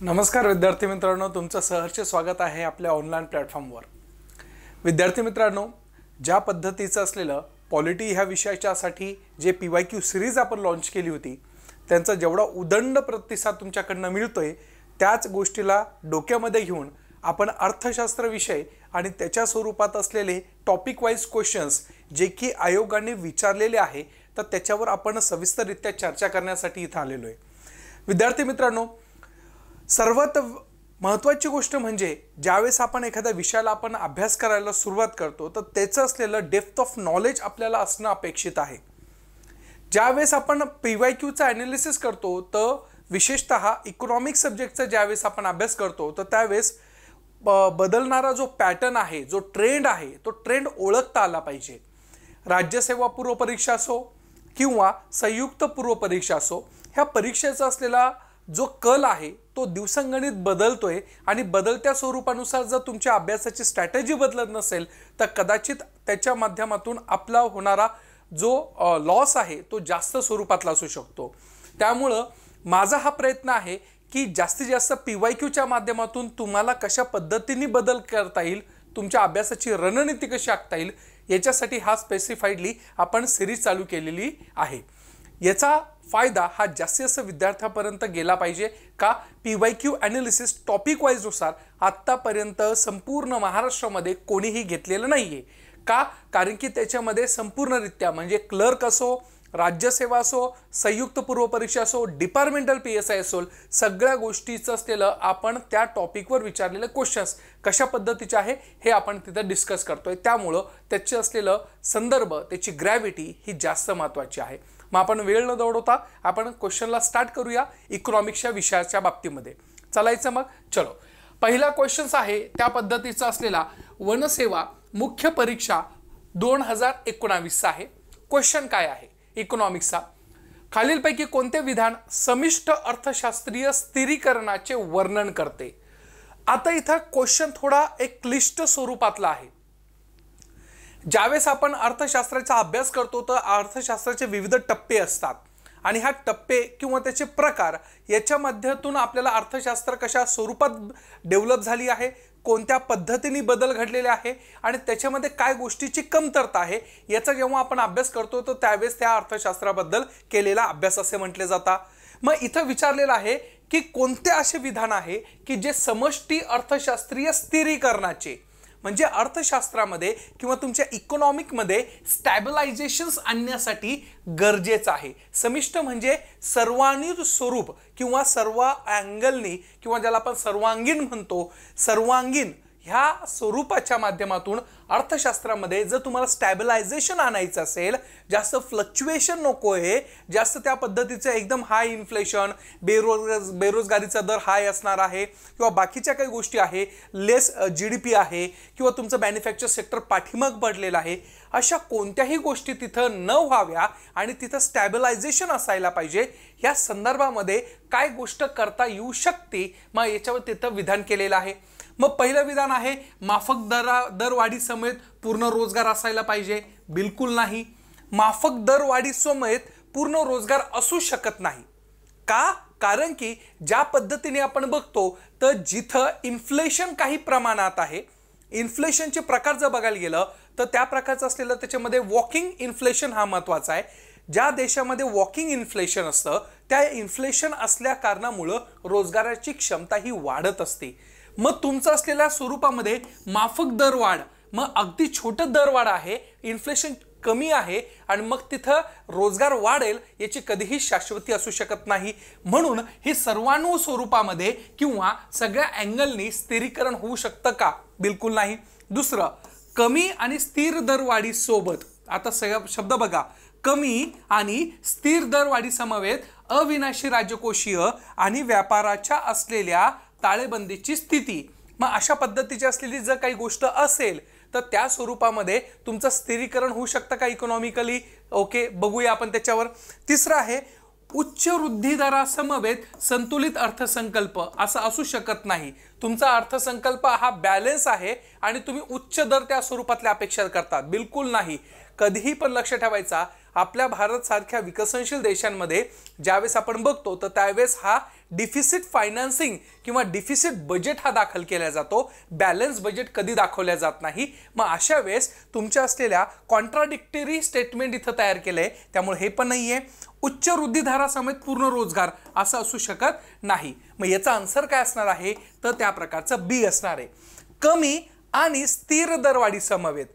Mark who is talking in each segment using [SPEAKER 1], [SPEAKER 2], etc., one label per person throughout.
[SPEAKER 1] नमस्कार विद्यार्थी मित्रांनो, तुमचं सहर्ष स्वागत आहे आपल्या ऑनलाईन प्लॅटफॉर्मवर। विद्यार्थी मित्रांनो, ज्या पद्धतीचं असलेलं पॉलिटी ह्या विषयाच्यासाठी जे PYQ सिरीज आपण लॉन्च केली होती, त्यांचा जेवढा उदंड प्रतिसाद तुमच्याकडनं मिळतोय त्याच गोष्टीला डोक्यामध्ये घेऊन आपण अर्थशास्त्र विषय आणि त्याच्या स्वरूपात असलेले टॉपिक वाईज क्वेश्चन्स जे की आयोगाने विचारलेले आहे तर त्याच्यावर आपण सविस्तररित्या चर्चा करण्यासाठी इथं आलेलो आहे। विद्यार्थी मित्रांनो, सर्वात महत्त्वाची गोष्ट म्हणजे ज्यावेळेस आपण एखाद्या विषयाला आपण अभ्यास करायला सुरुवात करतो तर त्याचं असलेलं डेप्थ ऑफ नॉलेज आपल्याला असणं अपेक्षित आहे। ज्यावेळेस आपण PYQचा ॲनालिसिस करतो तर विशेषतः इकॉनॉमिक सब्जेक्टचा ज्यावेळेस आपण अभ्यास करतो तर त्यावेळेस बदलणारा जो पॅटर्न आहे, जो ट्रेंड आहे, तो ट्रेंड ओळखता आला पाहिजे। राज्यसेवा पूर्व परीक्षा असो किंवा संयुक्त पूर्व परीक्षा असो, ह्या परीक्षेचा असलेला जो कल आहे तो दिवसांगणित बदलतोय आणि बदलत्या स्वरूपानुसार जर तुमच्या अभ्यासाची स्ट्रॅटेजी बदलत नसेल तर कदाचित त्याच्या माध्यमातून आपला होणारा जो लॉस आहे तो जास्त स्वरूपातला असू शकतो। त्यामुळं माझा हा प्रयत्न आहे की जास्तीत जास्त PYQच्या माध्यमातून तुम्हाला कशा पद्धतीने बदल करता येईल, तुमच्या अभ्यासाची रणनीती कशी आखता येईल याच्यासाठी हा स्पेसिफाईडली आपण सिरीज चालू केलेली आहे। याचा फायदा हा जास्तीत जास्त विद्यार्थ्यांपर्यंत गेला पाहिजे का PYQ ॲनालिसिस टॉपिक वाईज नुसार आत्तापर्यंत संपूर्ण महाराष्ट्रामध्ये कोणीही घेतलेलं नाहीये का, कारण की त्याच्यामध्ये संपूर्णरित्या म्हणजे क्लर्क असो, राज्यसेवा असो, संयुक्त पूर्व परीक्षा असो, डिपार्टमेंटल PSI असो, सगळ्या गोष्टीचं असलेलं आपण त्या टॉपिकवर विचारलेले क्वेश्चन्स कशा पद्धतीचे आहे हे आपण तिथं डिस्कस करतोय। त्यामुळं त्याचे असलेलं संदर्भ, त्याची ग्रॅव्हिटी ही जास्त महत्त्वाची आहे। मग आपण वेळ न दौडवता आपण क्वेश्चनला स्टार्ट करूया इकॉनॉमिक्सच्या विषयाच्या बाबतीमध्ये। चलायचं मग, चलो। पहिला क्वेश्चन्स आहे त्या पद्धतीचा असलेला वनसेवा मुख्य परीक्षा 2019 आहे। क्वेश्चन काय आहे इकॉनॉमिक्सचा? खालीलपैकी कोणते विधान समिष्ट अर्थशास्त्रीय स्थिरीकरणाचे वर्णन करते? आता इथं क्वेश्चन थोडा एक क्लिष्ट स्वरूपातला आहे। ज्यावेळेस आपण अर्थशास्त्राचा अभ्यास करतो तर अर्थशास्त्राचे विविध टप्पे असतात आणि हा टप्पे किंवा त्याचे प्रकार याच्या माध्यमातून आपल्याला अर्थशास्त्र कशा स्वरूपात डेव्हलप झाली आहे, कोणत्या पद्धतीने बदल घडलेले आहे आणि त्याच्यामध्ये काय गोष्टीची कमतरता आहे याचा जेव्हा आपण अभ्यास करतो तर त्यावेळेस त्या अर्थशास्त्राबद्दल केलेला अभ्यास असे म्हटले जातात। मग इथं विचारलेलं आहे की कोणते असे विधान आहे की जे समष्टी अर्थशास्त्रीय स्थिरीकरणाचे म्हणजे अर्थशास्त्रामध्ये किंवा तुमच्या इकॉनॉमिकमध्ये स्टॅबिलायझेशन्स आणण्यासाठी गरजेचं आहे। समिष्ट म्हणजे सर्वांगीण स्वरूप किंवा सर्व अँगलनी किंवा ज्याला आपण सर्वांगीण म्हणतो, सर्वांगीण ह्या स्वरूपाच्या माध्यमातून अर्थशास्त्रामध्ये जर तुम्हाला स्टॅबिलायझेशन आणायचं असेल, जास्त फ्लक्च्युएशन नको आहे, जास्त त्या पद्धतीचं एकदम हाय इन्फ्लेशन, बेरोजगारीचा दर हाय असणार आहे किंवा बाकीच्या काही गोष्टी आहे, लेस GDP आहे किंवा तुमचं मॅन्युफॅक्चर सेक्टर पाठीमाग पडलेलं आहे, अशा कोणत्याही गोष्टी तिथं न व्हाव्या आणि तिथं स्टॅबिलायझेशन असायला पाहिजे, या संदर्भामध्ये काय गोष्ट करता येऊ शकते मग याच्यावर तिथं विधान केलेलं आहे। मग पहिलं विधान आहे माफक दरवाढी समेत पूर्ण रोजगार असायला पाहिजे। बिलकुल नाही, माफक दरवाढी समेत पूर्ण रोजगार असू शकत नाही का, कारण की ज्या पद्धतीने आपण बघतो तर जिथं इन्फ्लेशन काही प्रमाणात आहे, इन्फ्लेशनचे प्रकार जर बघायला गेलं तर त्या प्रकारचं असलेलं त्याच्यामध्ये वॉकिंग इन्फ्लेशन हा महत्त्वाचा आहे। ज्या देशामध्ये वॉकिंग इन्फ्लेशन असतं त्या इन्फ्लेशन असल्या कारणामुळं रोजगाराची क्षमता ही वाढत असते। मग तुमचं असलेल्या स्वरूपामध्ये माफक दरवाढ, मग अगदी छोटं दरवाढ आहे, इन्फ्लेशन कमी आहे आणि मग तिथं रोजगार वाढेल याची कधीही शाश्वती असू शकत नाही। म्हणून ही सर्वाणू स्वरूपामध्ये किंवा सगळ्या अँगलनी स्थिरीकरण होऊ शकतं का? बिलकुल नाही। दुसरं, कमी आणि स्थिर दरवाढी सोबत, आता सगळा शब्द बघा, कमी आणि स्थिर दरवाढी समवेत अविनाशी राजकोषीय आणि व्यापाराच्या असलेल्या ताळेबंदीची स्थिती, मग अशा पद्धतीची असलेली जर काही गोष्ट असेल तर त्या स्वरूपामध्ये तुमचं स्थिरीकरण होऊ शकतं का इकॉनॉमिकली? ओके, बघूया आपण त्याच्यावर। तिसरं आहे उच्च वृद्धी दरासमवेत संतुलित अर्थसंकल्प, असं असू शकत नाही। तुमचा अर्थसंकल्प हा बॅलन्स आहे आणि तुम्ही उच्च दर त्या स्वरूपातल्या अपेक्षा करता, बिलकुल नाही। कधीही पण लक्ष ठेवायचा, आपल्या भारत सारख्या विकसनशील देशांमध्ये ज्यावेळेस आपण बघतो तर त्यावेळेस हा डिफिसिट फायनान्सिंग किंवा डिफिसिट बजेट हा दाखल केला जातो, बॅलन्स बजेट कधी दाखवल्या जात नाही। मग अशा वेळेस तुमच्या असलेल्या कॉन्ट्राडिक्टरी स्टेटमेंट इथं तयार केलंय, त्यामुळे हे पण नाहीये। उच्च वृद्धी दरा समेत पूर्ण रोजगार असं असू शकत नाही। मग याचा आन्सर काय असणार आहे, तर त्या प्रकारचं बी असणार आहे। कमी आणि स्थिर दरवाढी समवेत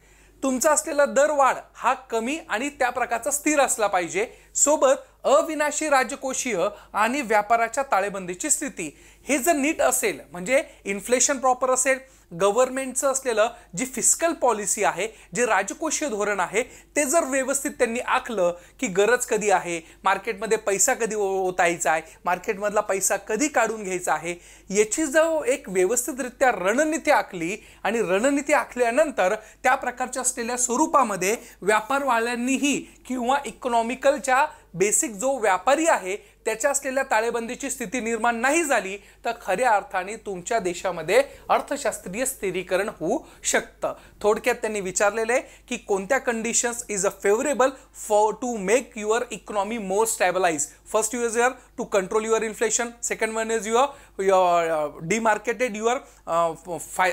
[SPEAKER 1] तुमचा असलेला दरवाढ हा कमी आणि त्या प्रकारचा स्थिर असला पाहिजे, सोबत अविनाशी राजकोषीय आणि व्यापाराच्या ताळेबंदीची स्थिती हे जर नीट असेल, म्हणजे इन्फ्लेशन प्रॉपर असेल, गव्हर्नमेंटचं असलेलं जी फिस्कल पॉलिसी आहे, जे राजकोषीय धोरण आहे ते जर व्यवस्थित त्यांनी आखलं की गरज कधी आहे, मार्केटमध्ये पैसा कधी ओतायचा आहे, मार्केटमधला पैसा कधी काढून घ्यायचा आहे, याची जो एक व्यवस्थितरित्या रणनीती आखली आणि रणनीती आखल्यानंतर त्या प्रकारच्या असलेल्या स्वरूपामध्ये व्यापारवाल्यांनीही किंवा इकॉनॉमिकलच्या बेसिक जो व्यापारी आहे त्याच्या असलेल्या ताळेबंदीची स्थिती निर्माण नाही झाली तर खऱ्या अर्थाने तुमच्या देशामध्ये अर्थशास्त्रीय स्थिरीकरण होऊ शकतं। थोडक्यात त्यांनी विचारलेले आहे की कोणत्या conditions is a favorable for to make your economy more stabilize. First is your to control your inflation, second one is your demarketed your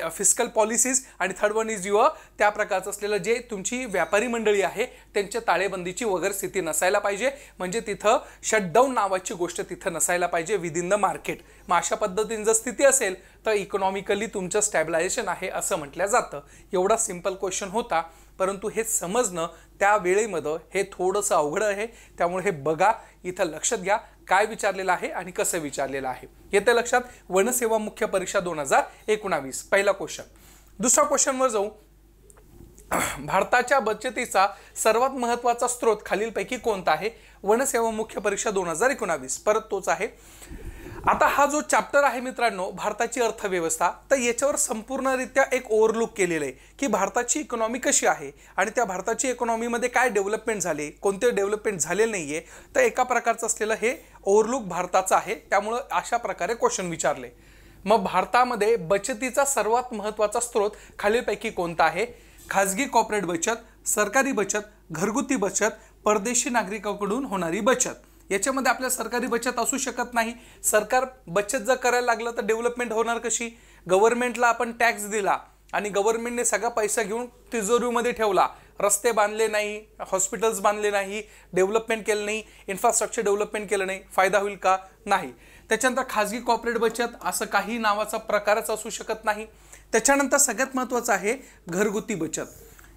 [SPEAKER 1] fiscal policies, आणि थर्ड वन इज युअर त्या प्रकारचं असलेलं जे तुमची व्यापारी मंडळी आहे त्यांच्या ताळेबंदीची वगैरे स्थिती नसायला पाहिजे, म्हणजे तिथं शटडाऊन नावाची गोष्ट तिथं नसायला पाहिजे विद इन द मार्केट। मग अशा पद्धतीने जर स्थिती असेल तर इकॉनॉमिकली तुमचं स्टॅबिलायझेशन आहे असं म्हटलं जातं। एवढा सिंपल क्वेश्चन होता, परंतु हे समजणं त्या वेळेमध्ये हे थोडंसं अवघड आहे, त्यामुळे हे बघा, इथं लक्षात घ्या काय विचारलेलं आहे आणि कसं विचारलेलं आहे। येते लक्षात वनसेवा मुख्य परीक्षा 2019 पहिला क्वेश्चन। दुसरा क्वेश्चनवर जाऊ। भारताच्या बचतीचा सर्वात महत्त्वाचा स्रोत खालीलपैकी कोणता आहे? वनसेवा मुख्य परीक्षा 2019 परत तोच आहे। आता हा जो चॅप्टर आहे मित्रांनो भारताची अर्थव्यवस्था, तर याच्यावर संपूर्णरित्या एक ओव्हरलुक केलेलं आहे की भारताची इकॉनॉमी कशी आहे आणि त्या भारताची इकॉनॉमीमध्ये काय डेव्हलपमेंट झाले, कोणते डेव्हलपमेंट झाले नाहीये, तर एका प्रकारचं असलेलं हे ओव्हरलुक भारताचं आहे, त्यामुळे अशा प्रकारे क्वेश्चन विचारले। मग भारतामध्ये बचतीचा सर्वात महत्त्वाचा स्रोत खालीलपैकी कोणता आहे? खाजगी कॉर्पोरेट बचत, सरकारी बचत, घरगुती बचत, परदेशी नागरिकांकडून होणारी बचत। याच्यामध्ये आपल्या सरकारी बचत असू शकत नाही। सरकार बचत जर करायला लागलं तर डेव्हलपमेंट होणार कशी? गव्हर्नमेंटला आपण टॅक्स दिला आणि गव्हर्नमेंटने सगळा पैसा घेऊन तिजोरीमध्ये ठेवला, रस्ते बांधले नाही, हॉस्पिटल्स बांधले नाही, डेव्हलपमेंट केलं नाही, इन्फ्रास्ट्रक्चर डेव्हलपमेंट केलं नाही, फायदा होईल का? नाही। त्याच्यानंतर खाजगी कॉर्पोरेट बचत असं काही नावाचा प्रकारच असू शकत नाही। त्याच्यानंतर सगळ्यात महत्त्वाचं आहे घरगुती बचत,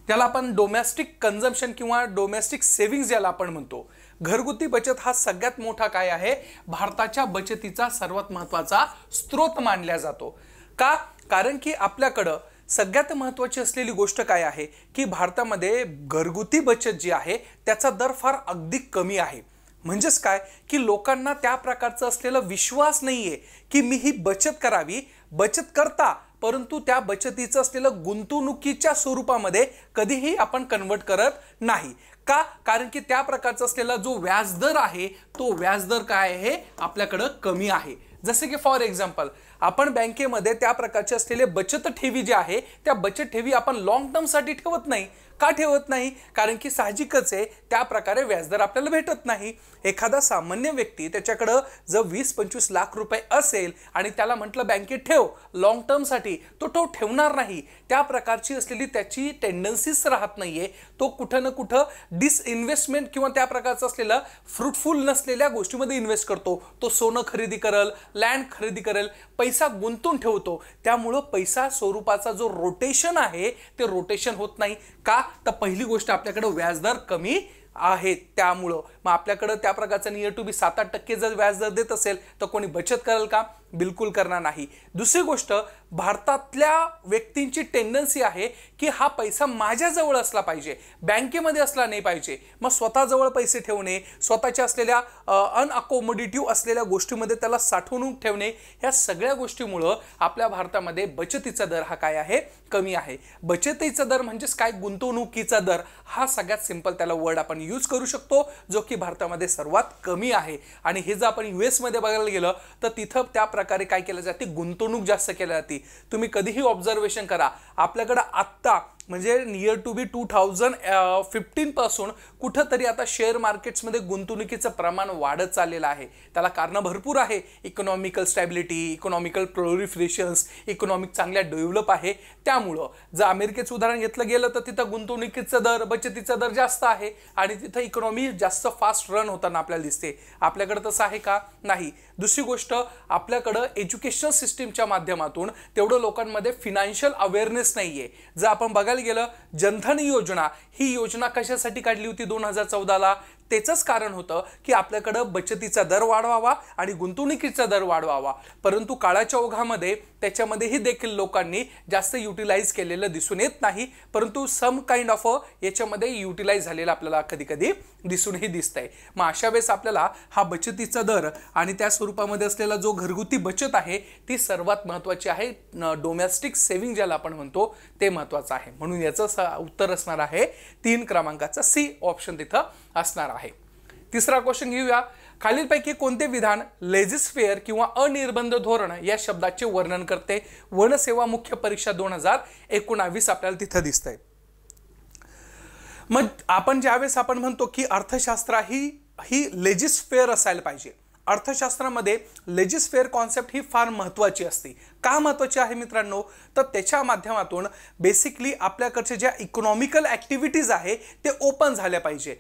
[SPEAKER 1] त्याला आपण डोमेस्टिक कन्झम्पशन किंवा डोमेस्टिक सेव्हिंग्ज ज्याला आपण म्हणतो। घरगुती बचत हा सगळ्यात मोठा काय आहे, भारताच्या बचतीचा सर्वात महत्त्वाचा स्रोत मानला जातो। का? कारण की आपल्याकडं सगळ्यात महत्त्वाची असलेली गोष्ट काय आहे की भारतामध्ये घरगुती बचत जी आहे त्याचा दर फार अगदी कमी आहे। म्हणजेच काय की लोकांना त्या प्रकारचं असलेला विश्वास नाहीये की मी ही बचत करावी, बचत करता परंतु त्या बचतीचं असलेलं गुंतवणुकीच्या स्वरूपामध्ये कधीही आपण कन्वर्ट करत नाही। का? कारण की त्या प्रकारचा असलेला जो व्याजदर आहे तो व्याजदर काय आहे आपल्याकडे कमी आहे। जसे की फॉर एक्झाम्पल आपण बँकेमध्ये त्या प्रकारचे असलेले बचत ठेवी जे आहे त्या बचत ठेवी आपण लॉंग टर्म साठी ठेवत नाही। का ठेवत नाही? कारण की साहजिकच आहे त्या प्रकारे व्याजदर आपल्याला भेटत नाही। एखादा सामान्य व्यक्ती त्याच्याकडे जर 20-25 लाख रुपये असेल आणि त्याला म्हटलं बँकेत ठेव लॉंग टर्म साठी, तो ठेवणार नाही। त्या प्रकारची असलेली त्याची टेंडन्सीच राहत नाहीये, तो कुठं ना कुठं डिसइन्व्हेस्टमेंट किंवा त्या प्रकारचं असलेलं फ्रुटफुल नसलेल्या गोष्टीमध्ये इन्व्हेस्ट करतो। तो सोनं खरेदी करेल, लँड खरेदी करेल, पैसा गुंतवून ठेवतो, त्यामुळं पैसा स्वरूपाचा जो रोटेशन आहे ते रोटेशन होत नाही। का? तर पहिली गोष्ट आपल्याकडे व्याजदर कमी आहे, त्यामुळं मग आपल्याकडे त्या प्रकारचा नियर टू बी 7-8% जर व्याजदर देत असेल तर कोणी बचत करेल का? बिलकुल करणार नाही। दुसरी गोष्ट भारतातल्या व्यक्तींची टेंडन्सी आहे की हा पैसा माझ्याजवळ असला पाहिजे, बँकेमध्ये असला नाही पाहिजे। मग स्वतःजवळ पैसे ठेवणे, स्वतःच्या असलेल्या अनअकोमोडेटिव्ह असलेल्या गोष्टीमध्ये त्याला साठवून ठेवणे, ह्या सगळ्या गोष्टीमुळं आपल्या भारतामध्ये बचतीचा दर हा काय आहे? कमी आहे। बचतीचा दर म्हणजेच काय? गुंतवणुकीचा दर हा सगळ्यात सिंपल त्याला वर्ड आपण यूज करू शकतो, जो की भारतामध्ये सर्वात कमी आहे। आणि हे जर आपण US मध्ये बघायला गेलं तर तिथं त्या प्रकारे काय केलं जाते? गुंतवणूक जास्त केली जाते। तुम्ही कधीही ऑब्झर्वेशन करा, आपल्याकडे आत्ता म्हणजे नियर टू बी 2015 पासून कुठंतरी आता शेअर मार्केट्समध्ये गुंतवणुकीचं प्रमाण वाढत चाललेलं आहे. त्याला कारणं भरपूर आहे. इकॉनॉमिकल स्टॅबिलिटी, इकॉनॉमिकल प्रोलिफरेशन्स, इकॉनॉमिक चांगल्या डेव्हलप आहे. त्यामुळं जर अमेरिकेचं उदाहरण घेतलं गेलं तर तिथं गुंतवणुकीचा दर, बचतीचा दर जास्त आहे आणि तिथं इकॉनॉमी जास्त फास्ट रन होताना आपल्याला दिसते. आपल्याकडे तसं आहे का? नाही. दुसरी गोष्ट, आपल्याकडं एज्युकेशन सिस्टीमच्या माध्यमातून तेवढं लोकांमध्ये फिनान्शियल अवेअरनेस नाहीये. जर आपण बघायला गेलं, जनधन योजना ही योजना कशासाठी काढली होती 2014ला? त्याचंच कारण होतं की आपल्याकडं बचतीचा दर वाढवावा आणि गुंतवणुकीचा दर वाढवावा. परंतु काळाच्या ओघामध्ये त्याच्यामध्येही देखील लोकांनी जास्त युटिलाइज केलेलं दिसून येत नाही. परंतु सम काइंड ऑफ याच्यामध्ये युटिलाइज झालेलं आपल्याला कधी कधी दिसूनही दिसतंय. मग अशा वेळेस आपल्याला हा बचतीचा दर आणि त्या स्वरूपामध्ये असलेला जो घरगुती बचत आहे ती सर्वात महत्त्वाची आहे. डोमेस्टिक सेव्हिंग ज्याला आपण म्हणतो ते महत्त्वाचं आहे. म्हणून याचं उत्तर असणार आहे 3 क्रमांकाचा सी ऑप्शन तिथं असणार आहे. तिसरा क्वेश्चन घेऊया. खालीलपैकी कोणते विधान लेजिस्फेअर किंवा अनिर्बंध धोरण या शब्दाचे वर्णन करते? वनसेवा मुख्य परीक्षा 2019 आपल्याला तिथं दिसतंय. मग आपण ज्यावेळेस आपण म्हणतो की अर्थशास्त्र ही लेजिस्फेअर असायला पाहिजे. अर्थशास्त्रामध्ये लेजिस्फेअर कॉन्सेप्ट ही फार महत्त्वाची असते. का महत्त्वाची आहे मित्रांनो? तर त्याच्या माध्यमातून बेसिकली आपल्याकडचे ज्या इकॉनॉमिकल ॲक्टिव्हिटीज आहे ते ओपन झाल्या पाहिजे.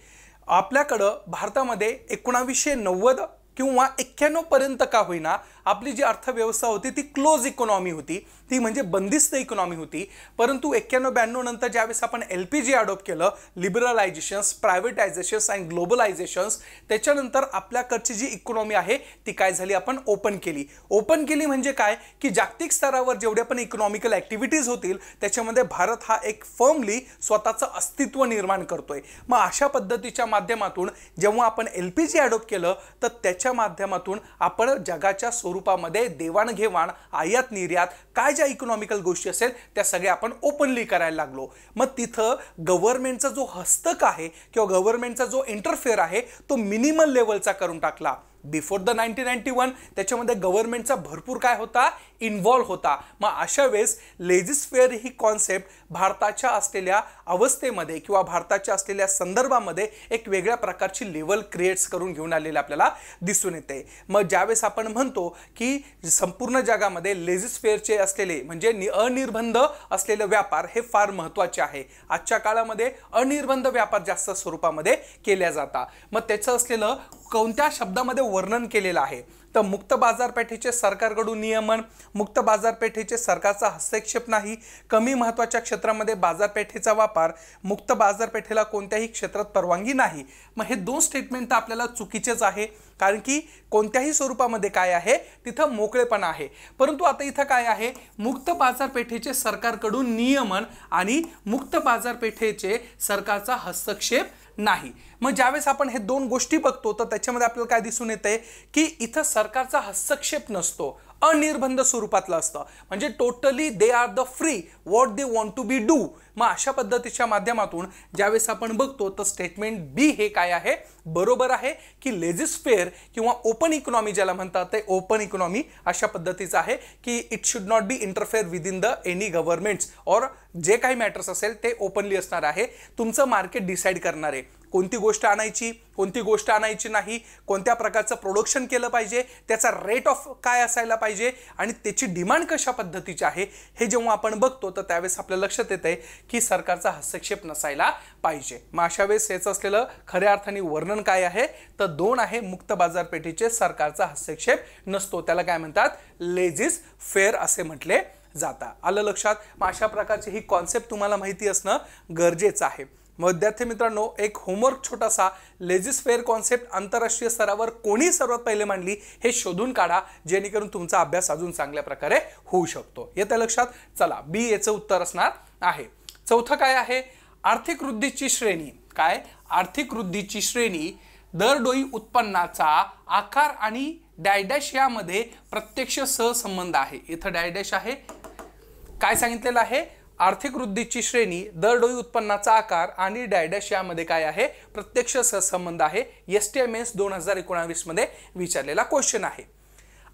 [SPEAKER 1] आपल्याकडं भारतामध्ये 1990 किंवा 91 पर्यंत का होईना आपली जी अर्थव्यवस्था होती ती क्लोज इकॉनॉमी होती, ती म्हणजे बंदिस्त इकॉनॉमी होती. परंतु 91-92 नंतर ज्यावेळेस आपण LPG अडॉप्ट केलं, लिबरलायझेशन्स, प्रायव्हेटायझेशन्स अँड ग्लोबलायझेशन्स, त्याच्यानंतर आपल्याकडची जी इकॉनॉमी आहे ती काय झाली? आपण ओपन केली. ओपन केली म्हणजे काय की जागतिक स्तरावर जेवढ्या पण इकॉनॉमिकल ॲक्टिव्हिटीज होतील त्याच्यामध्ये भारत हा एक फर्मली स्वतःचं अस्तित्व निर्माण करतोय. मग अशा पद्धतीच्या माध्यमातून जेव्हा आपण LPG अडॉप्ट केलं तर त्याच्या माध्यमातून आपण जगाच्या स्वरूपामध्ये देवाणघेवाण, आयात निर्यात, काय ज्या इकॉनॉमिकल गोष्टी असेल त्या सगळ्या आपण ओपनली करायला लागलो. मग तिथं गव्हर्नमेंटचा जो हस्तक आहे किंवा गव्हर्नमेंटचा जो इंटरफेअर आहे तो मिनिमल लेवलचा करून टाकला. बिफोर द 1991 त्याच्यामध्ये गव्हर्नमेंटचा भरपूर काय होता? इन्व्हॉल्व होता. मग अशा वेळेस लेजिस्फेअर ही कॉन्सेप्ट भारताच्या असलेल्या अवस्थेमध्ये किंवा भारताच्या असलेल्या संदर्भामध्ये एक वेगळ्या प्रकारची लेवल क्रिएट्स करून घेऊन आलेले आपल्याला दिसून येते. मग ज्यावेळेस आपण म्हणतो की संपूर्ण जगामध्ये लेजिस्फेअरचे असलेले म्हणजे अनिर्बंध असलेले व्यापार हे फार महत्त्वाचे आहे. आजच्या काळामध्ये अनिर्बंध व्यापार जास्त स्वरूपामध्ये केल्या जातात. मग त्याचं असलेलं कोणत्या शब्दामध्ये वर्णन केलेलं आहे? तर मुक्त बाजारपेठेचे सरकारकडून नियमन, मुक्त बाजारपेठेचे सरकारचा हस्तक्षेप नाही, कमी महत्त्वाच्या क्षेत्रामध्ये बाजारपेठेचा वापर, मुक्त बाजारपेठेला कोणत्याही क्षेत्रात परवानगी नाही. मग हे 2 स्टेटमेंट तर आपल्याला चुकीचेच आहे, कारण की कोणत्याही स्वरूपामध्ये काय आहे? तिथं मोकळेपणा आहे. परंतु आता इथं काय आहे? मुक्त बाजारपेठेचे सरकारकडून नियमन आणि मुक्त बाजारपेठेचे सरकारचा हस्तक्षेप नाही. मग ज्यावेळेस आपण हे 2 गोष्टी बघतो तर त्याच्यामध्ये आपल्याला काय दिसून येतंय की इथं सरकारचा हस्तक्षेप नसतो, अनिर्बंध स्वरूपातलं असतं. म्हणजे totally they are the free what they want to be do. मग अशा पद्धतीच्या माध्यमातून ज्यावेळेस आपण बघतो तर स्टेटमेंट बी हे काय आहे? बरोबर आहे की लेजिस्फेअर किंवा ओपन इकॉनॉमी ज्याला म्हणतात ते ओपन इकॉनॉमी अशा पद्धतीचं आहे की it should not be interfere within the any governments और जे काही मॅटर्स असेल ते ओपनली असणार आहे. तुमचं मार्केट डिसाईड करणार आहे कोणती गोष्ट आणायची, कोणती गोष्ट आणायची नाही, कोणत्या प्रकारचं प्रोडक्शन केलं पाहिजे, त्याचा रेट ऑफ काय असायला पाहिजे आणि त्याची डिमांड कशा पद्धतीची आहे हे जेव्हा आपण बघतो तर त्यावेळेस आपल्या लक्षात येतंय की सरकारचा हस्तक्षेप नसायला पाहिजे. मग अशा वेळेस याचं असलेलं खऱ्या अर्थाने वर्णन काय आहे? तर 2 आहे, मुक्त बाजारपेठेचे सरकारचा हस्तक्षेप नसतो. त्याला काय म्हणतात? लेजिस्फेअर असे म्हटले जातात. आलं लक्षात? मग अशा प्रकारची ही कॉन्सेप्ट तुम्हाला माहिती असणं गरजेचं आहे. विद्यार्थी मित्रांनो, एक होमवर्क छोटासा, लेजिस्फेअर कॉन्सेप्ट आंतरराष्ट्रीय स्तरावर कोणी सर्वात पहिले मांडली हे शोधून काढा, जेणेकरून तुमचा अभ्यास अजून चांगल्या प्रकारे होऊ शकतो. येत्या लक्षात? चला, बी याचं उत्तर असणार आहे. चौथं काय आहे? आर्थिक वृद्धीची श्रेणी. काय? आर्थिक वृद्धीची श्रेणी दरडोई उत्पन्नाचा आकार आणि डॅश यामध्ये प्रत्यक्ष सहसंबंध आहे. इथं डॅश आहे. काय सांगितलेलं आहे? आर्थिक वृद्धीची श्रेणी दरडोई उत्पन्नाचा आकार आणि डॅश यामध्ये काय आहे? प्रत्यक्ष सहसंबंध आहे. STMS 2019 मध्ये विचारलेला क्वेश्चन आहे.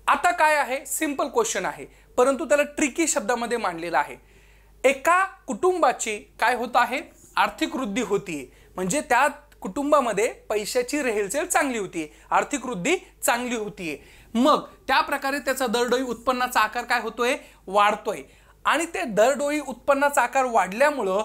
[SPEAKER 1] आता काय आहे? सिंपल क्वेश्चन आहे, परंतु त्याला ट्रिकी शब्दामध्ये मांडलेला आहे. एका कुटुंबाची काय होत आहे, आर्थिक वृद्धी होतीये, म्हणजे त्या कुटुंबामध्ये पैशाची रेलचेल चांगली होतीये, आर्थिक वृद्धी चांगली होतीये. मग त्या प्रकारे त्याचा दरडोई उत्पन्नाचा आकार काय होतोय, वाढतोय. आणि ते दरडोई उत्पन्नाचा आकार वाढल्यामुळं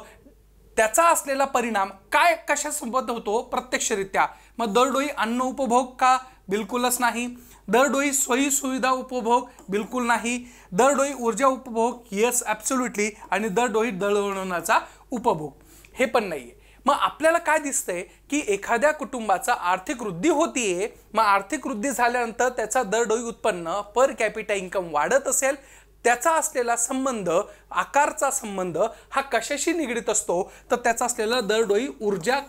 [SPEAKER 1] त्याचा असलेला परिणाम काय कशासोबत होतो, प्रत्यक्षरित्या. मग दरडोई अन्न उपभोग का, बिलकुलच नाही. दरडोई सोयी सुविधा उपभोग, बिलकुल नाही. दरडोई ऊर्जा उपभोग, येस ॲब्सोल्युटली. आणि दरडोई दळणवळणाचा उपभोग, हे पण नाहीये. मग आपल्याला काय दिसतंय की एखाद्या कुटुंबाचा आर्थिक वृद्धी होतीये, मग आर्थिक वृद्धी झाल्यानंतर त्याचा दरडोई उत्पन्न पर कॅपिटा इन्कम वाढत असेल, त्याचा असलेला संबंध, आकारचा संबंध हा कशाशी निगडीत असतो, तर त्याचा असलेला दरडोई ऊर्जा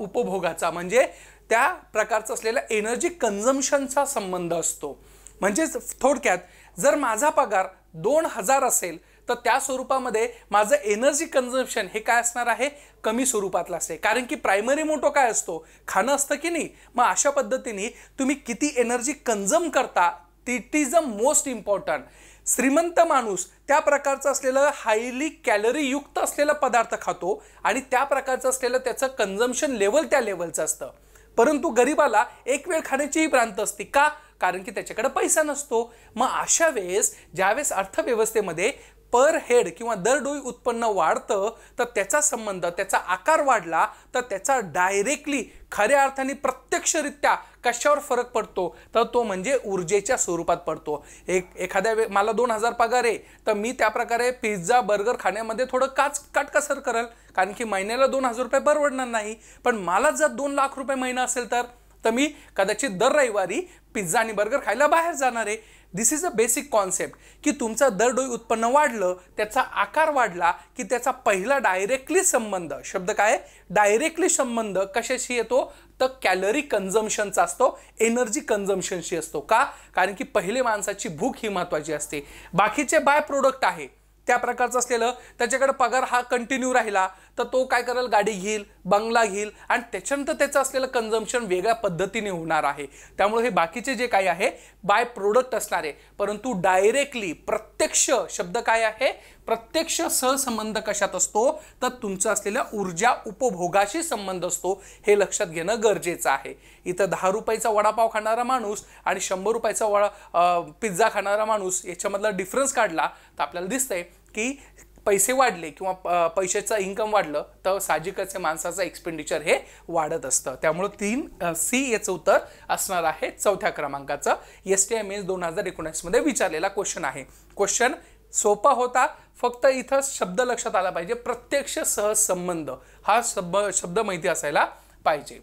[SPEAKER 1] उपभोगाचा, म्हणजे त्या प्रकारचा असलेला एनर्जी कन्झम्पशनचा संबंध असतो. म्हणजेच थोडक्यात जर माझा पगार 2000 असेल तर त्या स्वरूपामध्ये माझं एनर्जी कन्झम्पशन हे काय असणार आहे, कमी स्वरूपातलं असते. कारण की प्रायमरी मोटो काय असतो, खाणं असतं की नाही. मग अशा पद्धतीने तुम्ही किती एनर्जी कन्झम करता, it is a most important. श्रीमंत माणूस त्या प्रकारचं असलेलं हायली कॅलरी युक्त असलेला पदार्थ खातो आणि त्या प्रकारचं असलेलं त्याचं कन्झम्पशन लेवल त्या लेवलचं असतं. परंतु गरीबाला एक वेळ खाण्याचीही भ्रांत असते. का, कारण की त्याच्याकडे पैसा नसतो. मग अशा वेळेस ज्यावेळेस अर्थव्यवस्थेमध्ये पर हेड किंवा दरडोई उत्पन्न वाढतं, तर त्याचा संबंध, त्याचा आकार वाढला तर त्याचा डायरेक्टली खऱ्या अर्थाने प्रत्यक्षरित्या कशावर फरक पडतो, तर तो म्हणजे ऊर्जेच्या स्वरूपात पडतो. एखाद्या मला 2000 पगार आहे, तर मी त्या प्रकारे पिझ्झा बर्गर खाण्यामध्ये थोडं काटकसर करेल, कारण की महिन्याला 2000 रुपये परवडणार नाही. पण मला जर 2 लाख रुपये महिना असेल तर मी कदाचित दर रविवारी पिझ्झा आणि बर्गर खायला बाहेर जाणार आहे. दिस इज अ बेसिक कॉन्सेप्ट की तुमचा दरडोई उत्पन्न वाढलं, त्याचा आकार वाढला की त्याचा पहिला डायरेक्टली संबंध, शब्द काय, डायरेक्टली संबंध कशाशी येतो, तर कॅलरी कन्झम्पशनचा असतो, एनर्जी कन्झम्पशनशी असतो. का, कारण की पहिले माणसाची भूक ही महत्वाची असते. बाकीचे बाय प्रोडक्ट आहे त्या प्रकारचं असलेलं, त्याच्याकडे पगार हा कंटिन्यू राहिला तर तो काय करेल, गाडी घेईल, बंगला घेईल आणि त्याच्यानंतर त्याचं असलेलं कन्झम्पशन वेगळ्या पद्धतीने होणार आहे. त्यामुळे हे बाकीचे जे काही आहे बाय प्रोडक्ट असणार आहे. परंतु डायरेक्टली प्रत्यक्ष शब्द काय आहे, प्रत्यक्ष सहसंबंध कशात असतो, तर तुमचा असलेल्या ऊर्जा उपभोगाशी संबंध असतो. हे लक्षात घेणं गरजेचं आहे. इथं 10 रुपयाचा वडापाव खाणारा माणूस आणि 100 रुपयाचा पिझ्झा खाणारा माणूस याच्यामधला डिफरन्स काढला तर आपल्याला दिसतंय की पैसे वाढले किंवा पैशाचं इन्कम वाढलं तर साहजिकच माणसाचं एक्सपेंडिचर हे वाढत असतं. त्यामुळे 3C याचं उत्तर असणार आहे 4थ्या क्रमांकाचं. STMS 2019 मध्ये विचारलेला क्वेश्चन आहे. क्वेश्चन सोपा होता, फक्त इथं शब्द लक्षात आला पाहिजे, प्रत्यक्ष सहसंबंध हा शब्द माहिती असायला पाहिजे.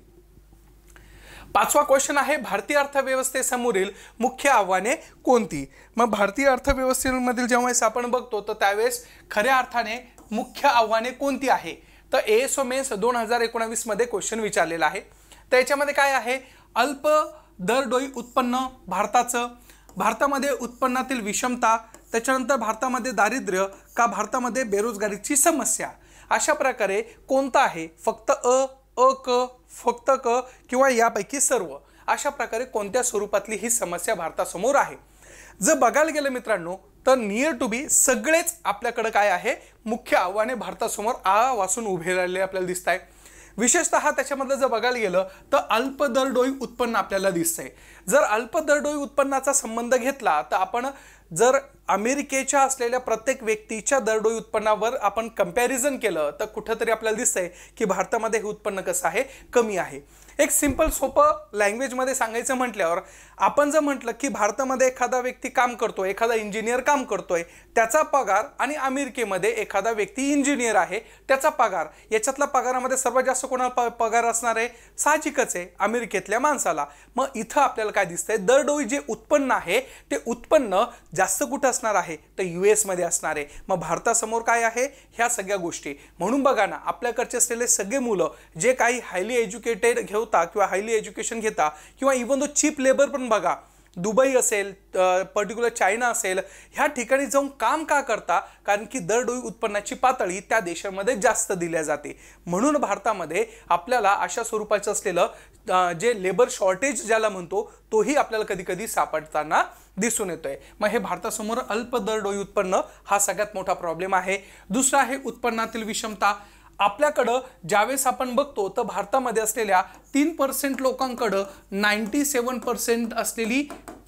[SPEAKER 1] 5वा क्वेश्चन आहे, भारतीय अर्थव्यवस्थेसमोरील मुख्य आव्हाने कोणती. मग भारतीय अर्थव्यवस्थेमधील जेव्हा आपण बघतो तर त्यावेळेस खऱ्या अर्थाने मुख्य आव्हाने कोणती आहे, तर ASO मेन्स 2019 मध्ये क्वेश्चन विचारलेला आहे. तर याच्यामध्ये काय आहे, अल्प दरडोई उत्पन्न भारताचं, भारतामध्ये उत्पन्नातील विषमता, त्याच्यानंतर भारतामध्ये दारिद्र्य का भारतामध्ये बेरोजगारीची समस्या. अशा प्रकारे कोणता आहे, फक्त क, फक्त क किंवा यापैकी सर्व, अशा प्रकारे कोणत्या स्वरूपातली ही समस्या भारतासमोर आहे. जर बघायला गेलं मित्रांनो तर नियर टू बी सगळेच आपल्याकडे काय आहे, मुख्य आव्हाने भारतासमोर वासून उभे राहिलेले आपल्याला दिसत आहे. विशेषतः त्याच्यामधलं जर बघायला गेलं तर अल्प दरडोई उत्पन्न आपल्याला दिसतंय. जर अल्प दरडोई उत्पन्नाचा संबंध घेतला तर आपण जर अमेरिकेच्या असलेल्या प्रत्येक व्यक्तीच्या दरडोई उत्पन्नावर आपण कंपॅरिझन केलं तर कुठंतरी आपल्याला दिसतंय की भारतामध्ये हे उत्पन्न कसं आहे, कमी आहे. एक सिंपल सोपं लँग्वेजमध्ये सांगायचं म्हटल्यावर आपण जर म्हटलं की भारतामध्ये एखादा व्यक्ती काम करतोय, एखादा इंजिनियर काम करतोय, त्याचा पगार आणि अमेरिकेमध्ये एखादा व्यक्ती इंजिनियर आहे त्याचा पगार, याच्यातला पगारामध्ये सर्वात जास्त कोणाला पगार असणार आहे, साहजिकच आहे अमेरिकेतल्या माणसाला. मग इथं आपल्याला काय दिसतंय, दरडोई जे उत्पन्न आहे ते उत्पन्न जास्त कुठं असणार आहे, तर US मध्ये असणार आहे. मग भारतासमोर काय आहे, ह्या सगळ्या गोष्टी. म्हणून बघा ना, आपल्याकडचे असलेले सगळे मुलं जे काही हायली एज्युकेटेड घेता किंवा हायली एज्युकेशन घेता किंवा इव्हन दो चीप लेबर पण बघा, दुबई असेल, पर्टिक्युलर चायना असेल, ह्या ठिकाणी जाऊन काम का करता, कारण की दरडोई उत्पन्नाची पातळी त्या देशामध्ये जास्त दिल्या जाते. म्हणून भारतामध्ये आपल्याला अशा स्वरूपाचं असलेलं जे लेबर शॉर्टेज ज्याला म्हणतो तोही आपल्याला कधी कधी सापडताना दिसून येतोय। मग हे भारतासमोर अल्प दरडोई उत्पन्न हा सगळ्यात मोठा प्रॉब्लेम आहे। दुसरा आहे उत्पन्नातील विषमता। आपल्याकडं ज्यावेळेस आपण बघतो तर भारतामध्ये असलेल्या 3% लोकांकडं 97% असलेली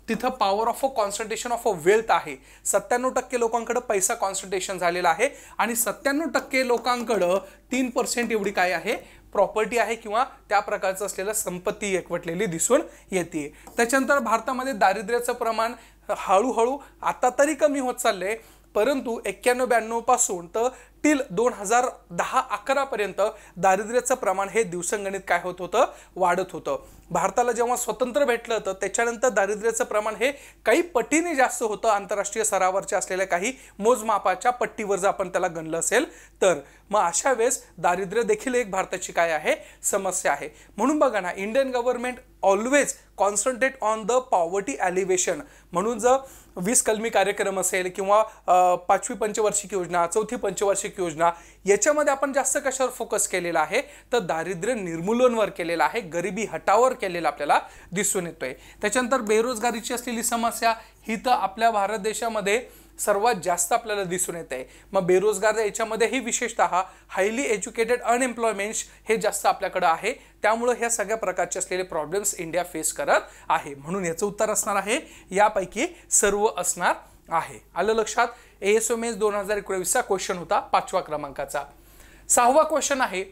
[SPEAKER 1] तिथं power of a concentration of a wealth आहे। 97% लोकांकडे पैसा कॉन्सन्ट्रेशन झालेला आहे आणि 97% लोकांकडे 3% एवढी काय आहे प्रॉपर्टी आहे किंवा त्या प्रकारचं असलेलं संपत्ती एकवटलेली दिसून येते। त्याच्यानंतर भारतामध्ये दारिद्र्याचं प्रमाण हळूहळू आता तरी कमी होत चाललंय, परंतु 91-92 पासून तर टिल 2010-11 पर्यंत दारिद्र्याचं प्रमाण हे दिवसंगणित काय होत होतं वाढत होतं। भारताला जेव्हा स्वतंत्र भेटलं तर त्याच्यानंतर दारिद्र्याचं प्रमाण हे काही पटीने जास्त होतं आंतरराष्ट्रीय स्तरावरच्या असलेल्या काही मोजमापाच्या पट्टीवर जर आपण त्याला गणलं असेल तर। मग अशा वेळेस दारिद्र्य देखील एक भारताची काय आहे समस्या आहे। म्हणून बघा ना, Indian government always concentrate on the poverty elevation म्हणून जर 20 कलमी कार्यक्रम असेल किंवा 5वी पंचवार्षिक योजना, 4थी पंचवार्षिक योजना, याच्यामध्ये आपण जास्त कशावर फोकस केलेला आहे तर दारिद्र्य निर्मूलनावर केलेला आहे, गरिबी हटावर केलेला आपल्याला दिसून येतोय। त्याच्यानंतर बेरोजगारीची असलेली समस्या ही तर आपल्या भारत देशामध्ये सर्वात जास्त आपल्याला दिसून येते। मग बेरोजगार याच्यामध्येही विशेषतः हायली एज्युकेटेड अनएम्प्लॉयमेंट हे जास्त आपल्याकडे आहे, त्यामुळे ह्या सगळ्या प्रकारचे असलेले प्रॉब्लेम्स इंडिया फेस करत आहे। म्हणून याचं उत्तर असणार आहे यापैकी सर्व असणार आहे। आलं लक्षात? ASOMS 2019चा क्वेश्चन होता 5व्या क्रमांकाचा। 6वा क्वेश्चन आहे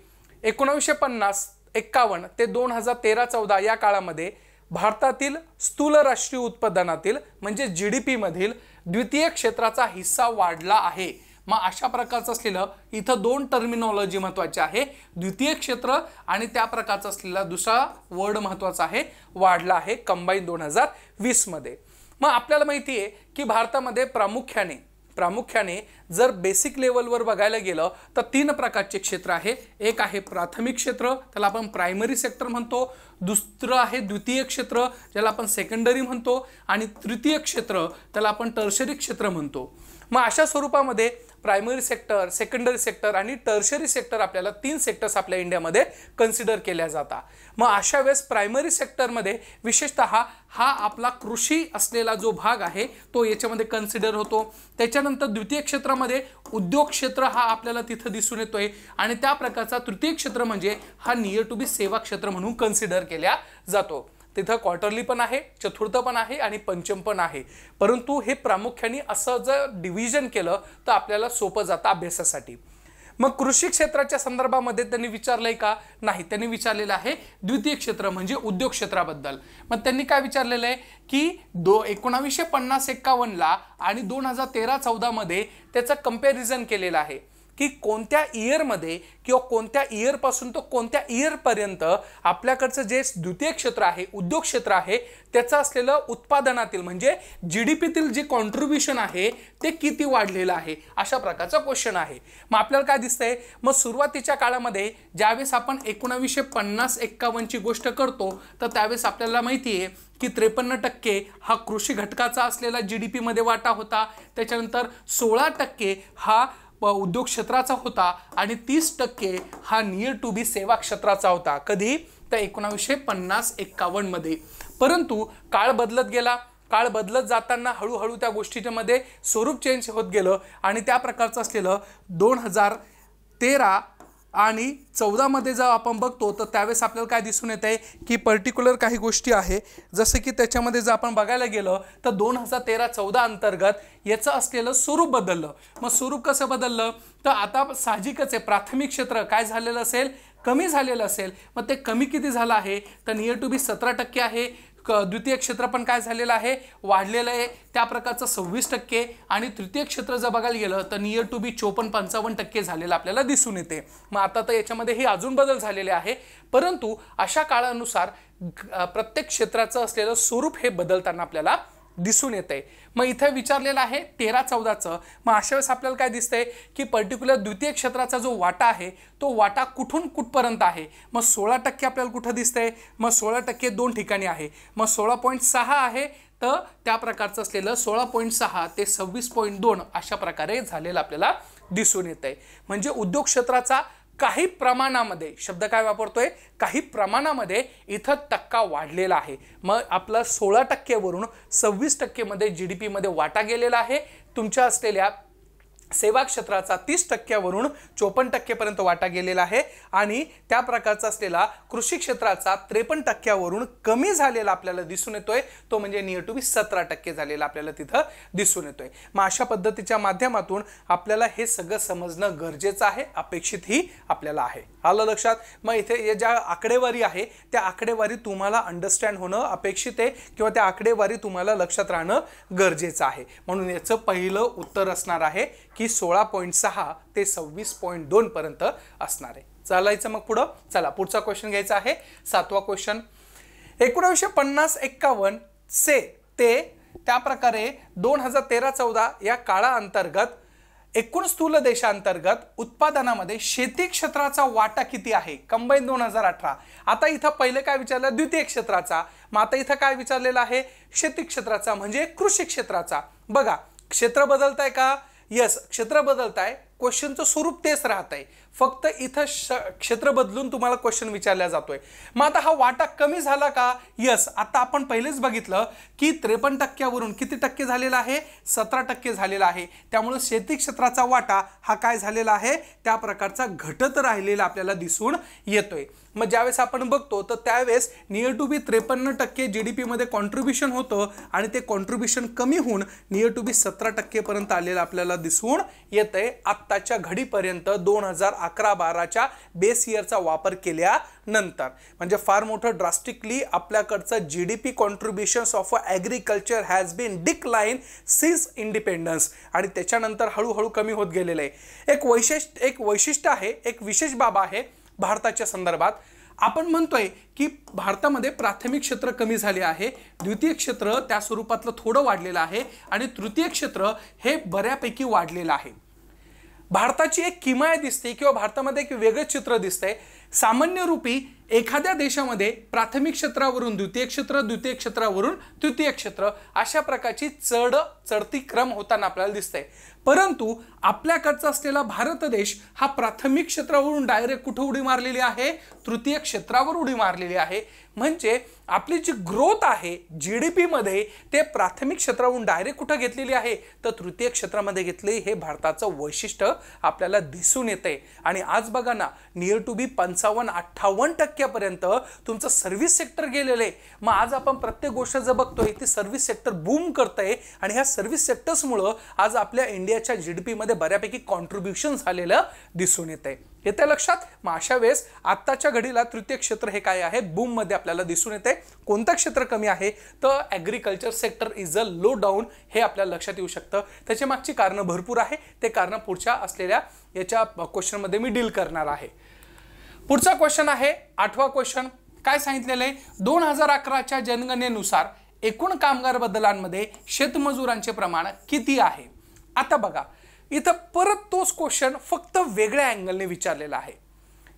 [SPEAKER 1] 1950-51 ते 2013-14 या काळामध्ये भारतातील स्थूल राष्ट्रीय उत्पादनातील म्हणजे GDP मधील द्वितीय क्षेत्राचा हिस्सा वाढला आहे। मग अशा प्रकारचं असलेलं इथं 2 टर्मिनॉलॉजी महत्वाची आहे, द्वितीय क्षेत्र आणि त्या प्रकारचा असलेला दुसरा वर्ड महत्वाचा आहे वाढला आहे कंबाईन 2020 मध्ये। मग आपल्याला माहिती आहे की भारतामध्ये प्रामुख्याने जर बेसिक लेवलवर बघायला गेलं तर 3 प्रकारचे क्षेत्र आहे। एक आहे प्राथमिक क्षेत्र, त्याला आपण प्रायमरी सेक्टर म्हणतो, दुसरं आहे द्वितीय क्षेत्र ज्याला आपण सेकंडरी म्हणतो आणि तृतीय क्षेत्र त्याला आपण टर्शरी क्षेत्र म्हणतो। मग अशा स्वरूपामध्ये प्रायमरी सेक्टर, सेकंडरी सेक्टर आणि टर्शरी सेक्टर आपल्याला 3 सेक्टर्स आपल्या इंडियामध्ये कन्सिडर केल्या जातात। मग अशा वेळेस प्रायमरी सेक्टरमध्ये विशेषतः हा आपला कृषी असलेला जो भाग आहे तो याच्यामध्ये कन्सिडर होतो। त्याच्यानंतर द्वितीय क्षेत्रामध्ये उद्योग क्षेत्र हा आपल्याला तिथं दिसून येतोय आणि त्या प्रकारचा तृतीय क्षेत्र म्हणजे हा नियर टू बी सेवा क्षेत्र म्हणून कन्सिडर केला जातो। तिथं क्वार्टरली पण आहे, चतुर्थ पण आहे आणि पंचम पण आहे, परंतु हे प्रामुख्याने असं जर डिव्हिजन केलं तर आपल्याला सोपं जातं अभ्यासासाठी। मग कृषी क्षेत्राच्या संदर्भामध्ये त्यांनी विचारलंय का? नाही, त्यांनी विचारलेलं आहे द्वितीय क्षेत्र म्हणजे उद्योग क्षेत्राबद्दल। मग त्यांनी काय विचारलेलं आहे की 1950-51 ला आणि 2013-14 मध्ये त्याचं कंपॅरिझन केलेलं आहे की कोणत्या इयरमध्ये किंवा कोणत्या इयरपासून तो कोणत्या इयरपर्यंत आपल्याकडचं जे द्वितीय क्षेत्र आहे, उद्योग क्षेत्र आहे, त्याचं असलेलं उत्पादनातील म्हणजे GDPतील जे कॉन्ट्रीब्युशन आहे ते किती वाढलेलं आहे, अशा प्रकारचा क्वेश्चन आहे। मग आपल्याला काय दिसतंय, मग सुरुवातीच्या काळामध्ये ज्यावेळेस आपण 1950-51 ची गोष्ट करतो तर त्यावेळेस आपल्याला माहिती आहे की 53% हा कृषी घटकाचा असलेला GDP मध्ये वाटा होता, त्याच्यानंतर 16% हा उद्योग क्षेत्राचा होता आणि 30% हा नियर टू बी सेवा क्षेत्राचा होता। कधी? तर 1950-51 मध्ये। परंतु काळ बदलत गेला, काळ बदलत जाताना हळूहळू त्या गोष्टींमध्ये स्वरूप चेंज होत गेलं आणि त्या प्रकारचं असलेलं 2013 आणि 14 मध्ये जर आपण बघतो तर त्यावेळेस आपल्याला काय दिसून येत आहे की पर्टिक्युलर काही गोष्टी आहे, जसं की त्याच्यामध्ये जर आपण बघायला गेलं तर 2013-14 अंतर्गत याचं असलेलं स्वरूप बदललं। मग स्वरूप कसं बदललं तर आता साहजिकच आहे प्राथमिक क्षेत्र काय झालेलं असेल, कमी झालेलं असेल। मग ते कमी किती झालं आहे तर नियर टू बी 17% आहे। द्वितीय क्षेत्र पण काय झालेलं आहे, वाढलेलं आहे, त्या प्रकारचं 26% आणि तृतीय क्षेत्र जर बघायला गेलं तर नियर टू बी 54-55% झालेलं आपल्याला दिसून येते। मग आता तर याच्यामध्ये हे अजून बदल झालेले आहे, परंतु अशा काळानुसार प्रत्येक क्षेत्राचं असलेलं स्वरूप हे बदलताना आपल्याला दिसून येते। मग इथे विचारलेलं आहे 13-14चं। मग अशा वेळेस आपल्याला काय दिसतंय की पर्टिक्युलर द्वितीय क्षेत्राचा जो वाटा आहे तो वाटा कुठून कुठपर्यंत आहे। मग 16% आपल्याला कुठं दिसतंय, मग 16% 2 ठिकाणी आहे। मग 16.6 आहे तर त्या प्रकारचं असलेलं 16.6 ते 26.2 अशा प्रकारे झालेलं आपल्याला दिसून येतंय। म्हणजे उद्योग क्षेत्राचा काही प्रमाणामध्ये, शब्द काय वापरतोय, काही प्रमाणामध्ये इथं टक्का वाढलेला आहे. मग आपला 16% वरून 26% मध्ये GDP मध्ये वाटा गेलेला आहे. तुमच्या असलेल्या सेवा क्षेत्राचा 30% वरून 54% पर्यंत वाटा गेलेला आहे आणि त्या प्रकारचा असलेला कृषी क्षेत्राचा 53% वरून कमी झालेला आपल्याला दिसून येतोय, तो म्हणजे नियर टू बी 17% झालेला आपल्याला तिथं दिसून येतोय. मग अशा पद्धतीच्या माध्यमातून आपल्याला हे सगळं समजणं गरजेचं आहे, अपेक्षित ही आपल्याला आहे. आलं लक्षात? मग इथे ज्या आकडेवारी आहे त्या आकडेवारी तुम्हाला अंडरस्टँड होणं अपेक्षित आहे किंवा त्या आकडेवारी तुम्हाला लक्षात राहणं गरजेचं आहे. म्हणून याचं पहिलं उत्तर असणार आहे की 16.6 ते 26.2 पर्यंत असणार आहे. चालायचं मग पुढं. चला पुढचा क्वेश्चन घ्यायचा आहे, 7वा क्वेश्चन. 1950-51 से ते त्या प्रकारे 2013-14 या काळाअंतर्गत एकूण स्थूल देशांतर्गत उत्पादनामध्ये शेती क्षेत्राचा वाटा किती आहे? कंबाईन 2018. आता इथं पहिले काय विचारलं? द्वितीय क्षेत्राचा. मग आता इथं काय विचारलेलं आहे? शेती क्षेत्राचा म्हणजे कृषी क्षेत्राचा. बघा क्षेत्र बदलताय का? यस, क्षेत्र बदलताय. क्वेश्चनचं स्वरूप तेच राहतंय, फक्त इथं क्षेत्र बदलून तुम्हाला क्वेश्चन विचारला जातोय. मग आता हा वाटा कमी झाला का? यस. आता आपण पहिलेच बघितलं की 53% वरून किती टक्के झालेला आहे? 17% झालेला आहे. त्यामुळे शेती क्षेत्राचा वाटा हा काय झालेला आहे? त्या प्रकारचा घटत राहिलेला आपल्याला दिसून येतोय. मग ज्यावेळेस आपण बघतो तर त्यावेळेस नियर टू बी 53% GDP मध्ये कॉन्ट्रीब्युशन होतं आणि ते कॉन्ट्रीब्युशन कमी होऊन नियर टू बी 17% पर्यंत आलेलं आपल्याला दिसून येतंय आत्ताच्या घडीपर्यंत 2011-12च्या बेस इयरचा वापर केल्यानंतर. म्हणजे फार मोठं ड्रास्टिकली आपल्याकडचं GDP contributions of agriculture has been decline since independence आणि त्याच्यानंतर हळूहळू कमी होत गेलेलं आहे. एक वैशिष्ट्य आहे, एक विशेष बाब आहे भारताच्या संदर्भात. आपण म्हणतोय की भारतामध्ये प्राथमिक क्षेत्र कमी झाले आहे, द्वितीय क्षेत्र त्या स्वरूपातलं थोडं वाढलेलं आहे आणि तृतीय क्षेत्र हे बऱ्यापैकी वाढलेलं आहे. भारताची एक किमया दिसते किंवा भारतामध्ये एक वेगळं चित्र दिसतंय. सामान्य रूपी एखाद्या देशामध्ये प्राथमिक क्षेत्रावरून द्वितीय क्षेत्र, द्वितीय क्षेत्रावरून तृतीय क्षेत्र अशा प्रकारची चढती क्रम होताना आपल्याला दिसतंय. परंतु आपल्याकडचा असलेला भारत देश हा प्राथमिक क्षेत्रावरून डायरेक्ट कुठे उडी मारलेली आहे? तृतीय क्षेत्रावर उडी मारलेली आहे. म्हणजे आपली जी ग्रोथ आहे GDP मध्ये ते प्राथमिक क्षेत्रावरून डायरेक्ट कुठे घेतलेली आहे? तर तृतीय क्षेत्रामध्ये घेतली. हे भारताचं वैशिष्ट्य आपल्याला दिसून येते. आणि आज बघा ना, नियर टू बी 55-58% पर्यंत तुमचं सर्व्हिस सेक्टर गेलेलं आहे. मग आज आपण प्रत्येक गोष्ट जर बघतोय ती सर्व्हिस सेक्टर बूम करतंय आणि ह्या सर्व्हिस सेक्टर्समुळं आज आपल्या इंडियाच्या GDP मध्ये बऱ्यापैकी कॉन्ट्रीब्युशन झालेलं दिसून येतंय. येते लक्षात? मग अशा वेळेस आत्ताच्या घडीला तृतीय क्षेत्र हे काय आहे? बूम मध्ये आपल्याला दिसून येते. कोणतं क्षेत्र कमी आहे? तर agriculture sector is a low down, हे आपल्याला लक्षात येऊ शकतं. त्याच्या मागची कारणं भरपूर आहे. ते कारणं पुढच्या असलेल्या याच्या क्वेश्चनमध्ये मी डील करणार आहे. पुढचा क्वेश्चन आहे 8वा क्वेश्चन. काय सांगितलेलं आहे? 2011च्या जनगणनेनुसार एकूण कामगार बदलांमध्ये शेतमजुरांचे प्रमाण किती आहे? आता बघा इथं परत तोच क्वेश्चन फक्त वेगळ्या अँगलने विचारलेला आहे.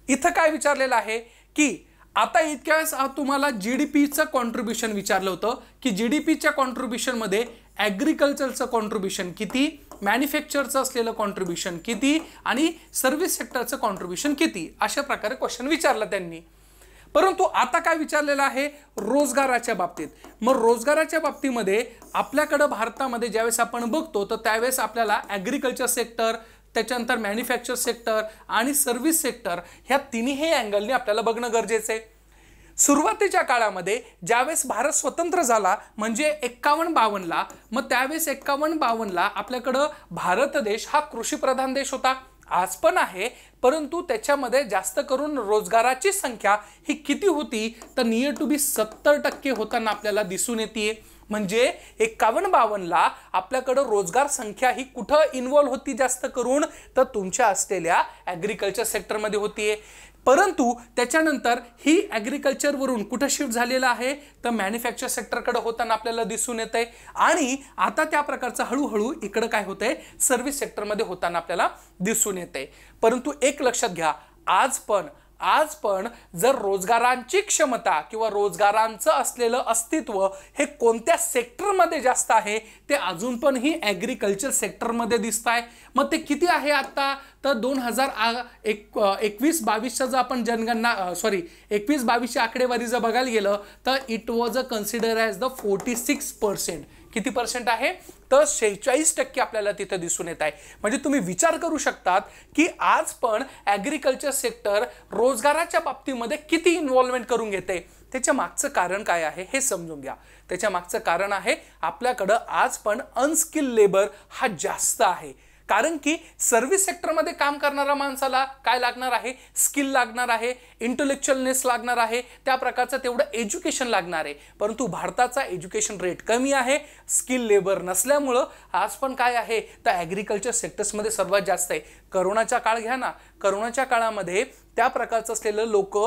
[SPEAKER 1] इथं काय विचारलेलं आहे की आता इतक्या वेळेस तुम्हाला GDPचं कॉन्ट्रीब्युशन विचारलं होतं की GDPच्या कॉन्ट्रीब्युशनमध्ये ॲग्रिकल्चरचं कॉन्ट्रीब्युशन किती, मॅन्युफॅक्चरचं असलेलं कॉन्ट्रीब्युशन किती आणि सर्व्हिस सेक्टरचं कॉन्ट्रीब्युशन किती, अशा प्रकारे क्वेश्चन विचारला त्यांनी. परंतु आता काय विचारलेलं आहे? रोजगाराच्या बाबतीत. मग रोजगाराच्या बाबतीमध्ये आपल्याकडं भारतामध्ये ज्यावेळेस आपण बघतो तर त्यावेळेस आपल्याला ॲग्रिकल्चर सेक्टर, त्याच्यानंतर मॅन्युफॅक्चर सेक्टर आणि सर्व्हिस सेक्टर ह्या तिन्ही अँगलने आपल्याला बघणं गरजेचं आहे. सुरुवातीच्या काळामध्ये ज्यावेळेस भारत स्वतंत्र झाला म्हणजे 51-52ला, मग त्यावेळेस 51-52ला आपल्याकडं भारत देश हा कृषीप्रधान देश होता. आज पण आहे, परंतु त्याच्यामध्ये जास्त करून रोजगाराची संख्या ही किती होती? तर नियर टू बी 70% होताना आपल्याला दिसून येते. म्हणजे 51-52ला आपल्याकडं रोजगार संख्या ही कुठं इन्व्हॉल्व होती जास्त करून? तर तुमच्या असलेल्या ॲग्रिकल्चर सेक्टरमध्ये होतीये. परंतु त्याच्यानंतर ही ॲग्रिकल्चरवरून कुठं शिफ्ट झालेलं आहे? तर मॅन्युफॅक्चर सेक्टरकडे होताना आपल्याला दिसून येतंय. आणि आता त्या प्रकारचं हळूहळू इकडं काय होतंय? सर्व्हिस सेक्टरमध्ये होताना आपल्याला दिसून येतंय. परंतु एक लक्षात घ्या, आज पण आज पण जर रोजगारांची क्षमता किंवा रोजगारांचं असलेलं अस्तित्व हे कोणत्या सेक्टरमध्ये जास्त आहे ते अजून पण ही ॲग्रिकल्चर सेक्टरमध्ये दिसत आहे. मग ते किती आहे आता तर 2021-22चा जर आपण जनगणना 21-22ची आकडेवारी जर बघायला गेलं तर it was consider as the 46%. किती पर्सेंट आहे तर 46% आपल्याला तिथे दिसून येत आहे. म्हणजे तुम्ही विचार करू शकतात की आज पण ॲग्रिकल्चर सेक्टर रोजगाराच्या बाबतीमध्ये किती इन्व्हॉल्वमेंट करून घेते. त्याच्या मागचं कारण काय आहे हे समजून घ्या. त्याच्या मागचं कारण आहे आपल्याकडं आज पण अनस्किल्ड लेबर हा जास्त आहे. कारण की सर्व्हिस सेक्टरमध्ये काम करणाऱ्या माणसाला काय लागणार आहे, स्किल लागणार आहे, इंटेलेक्च्युअलनेस लागणार आहे, त्या प्रकारचं तेवढं एज्युकेशन लागणार आहे. परंतु भारताचा एज्युकेशन रेट कमी आहे, स्किल लेबर नसल्यामुळं आज पण काय आहे तर ॲग्रिकल्चर सेक्टर्समध्ये सर्वात जास्त आहे. करोनाचा काळ घ्या ना, करोनाच्या काळामध्ये त्या प्रकारचं असलेलं लोक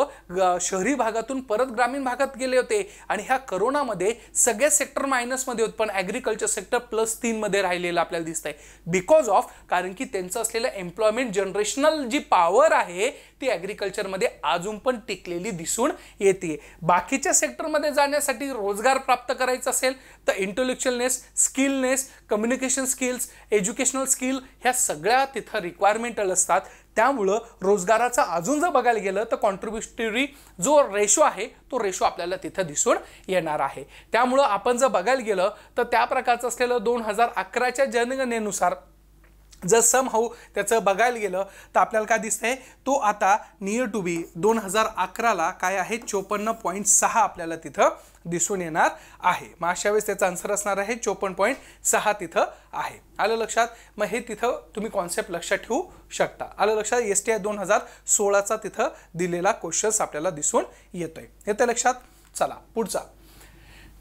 [SPEAKER 1] शहरी भागातून परत ग्रामीण भागात गेले होते आणि ह्या करोनामध्ये सगळे सेक्टर मायनसमध्ये होते पण ॲग्रिकल्चर सेक्टर +3 मध्ये राहिलेलं आपल्याला दिसतंय. बिकॉज ऑफ कारण की त्यांचं असलेलं एम्प्लॉयमेंट जनरेशनल जी पॉवर आहे ती ॲग्रिकल्चरमध्ये अजून पण टिकलेली दिसून येते. बाकीच्या सेक्टरमध्ये जाण्यासाठी रोजगार प्राप्त करायचा असेल तर इंटेलेक्च्युअलनेस, स्किलनेस, कम्युनिकेशन स्किल्स, एज्युकेशनल स्किल ह्या सगळ्या तिथं रिक्वायरमेंटल असतात. त्यामुळं रोजगाराचा अजून जर बघायला गेलं तर कॉन्ट्रीब्युटरी जो रेशो आहे तो रेशो आपल्याला तिथं दिसून येणार आहे. त्यामुळं आपण जर बघायला गेलं तर त्या प्रकारचं असलेलं 2011च्या जनगणनेनुसार जर समहाऊ त्याचं बघायला गेलं तर आपल्याला काय दिसतंय तो आता नियर टू बी 2011ला काय आहे 54.6 आपल्याला तिथं दिसून येणार आहे. मग अशा वेळेस त्याचा आन्सर असणार आहे 54.6 तिथं आहे. आलं लक्षात. मग हे तिथं तुम्ही कॉन्सेप्ट लक्षात ठेवू शकता. आलं लक्षात. STI 2016चा तिथं दिलेला क्वेश्चन्स आपल्याला दिसून येतोय. येतं लक्षात. चला पुढचा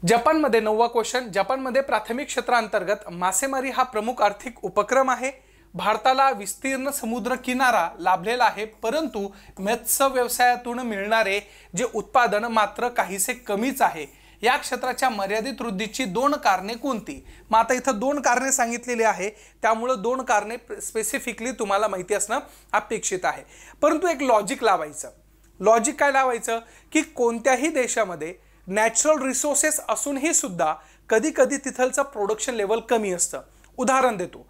[SPEAKER 1] जपानमध्ये 9वा क्वेश्चन. जपानमध्ये प्राथमिक क्षेत्रांतर्गत मासेमारी हा प्रमुख आर्थिक उपक्रम आहे. भारताला विस्तीर्ण समुद्र किनारा लाभलेला आहे परंतु मत्स्य व्यवसायातून मिळणारे जे उत्पादन मात्र काहीसे कमीच आहे. या क्षेत्राच्या मर्यादित वृद्धीची 2 कारणे कोणती. मग आता इथं 2 कारणे सांगितलेली आहे त्यामुळं 2 कारणे स्पेसिफिकली तुम्हाला माहिती असणं अपेक्षित आहे. परंतु एक लॉजिक लावायचं. लॉजिक काय लावायचं की कोणत्याही देशामध्ये नॅचरल रिसोर्सेस असूनही सुद्धा कधी कधी तिथलचं प्रोडक्शन लेवल कमी असतं. उदाहरण देतो.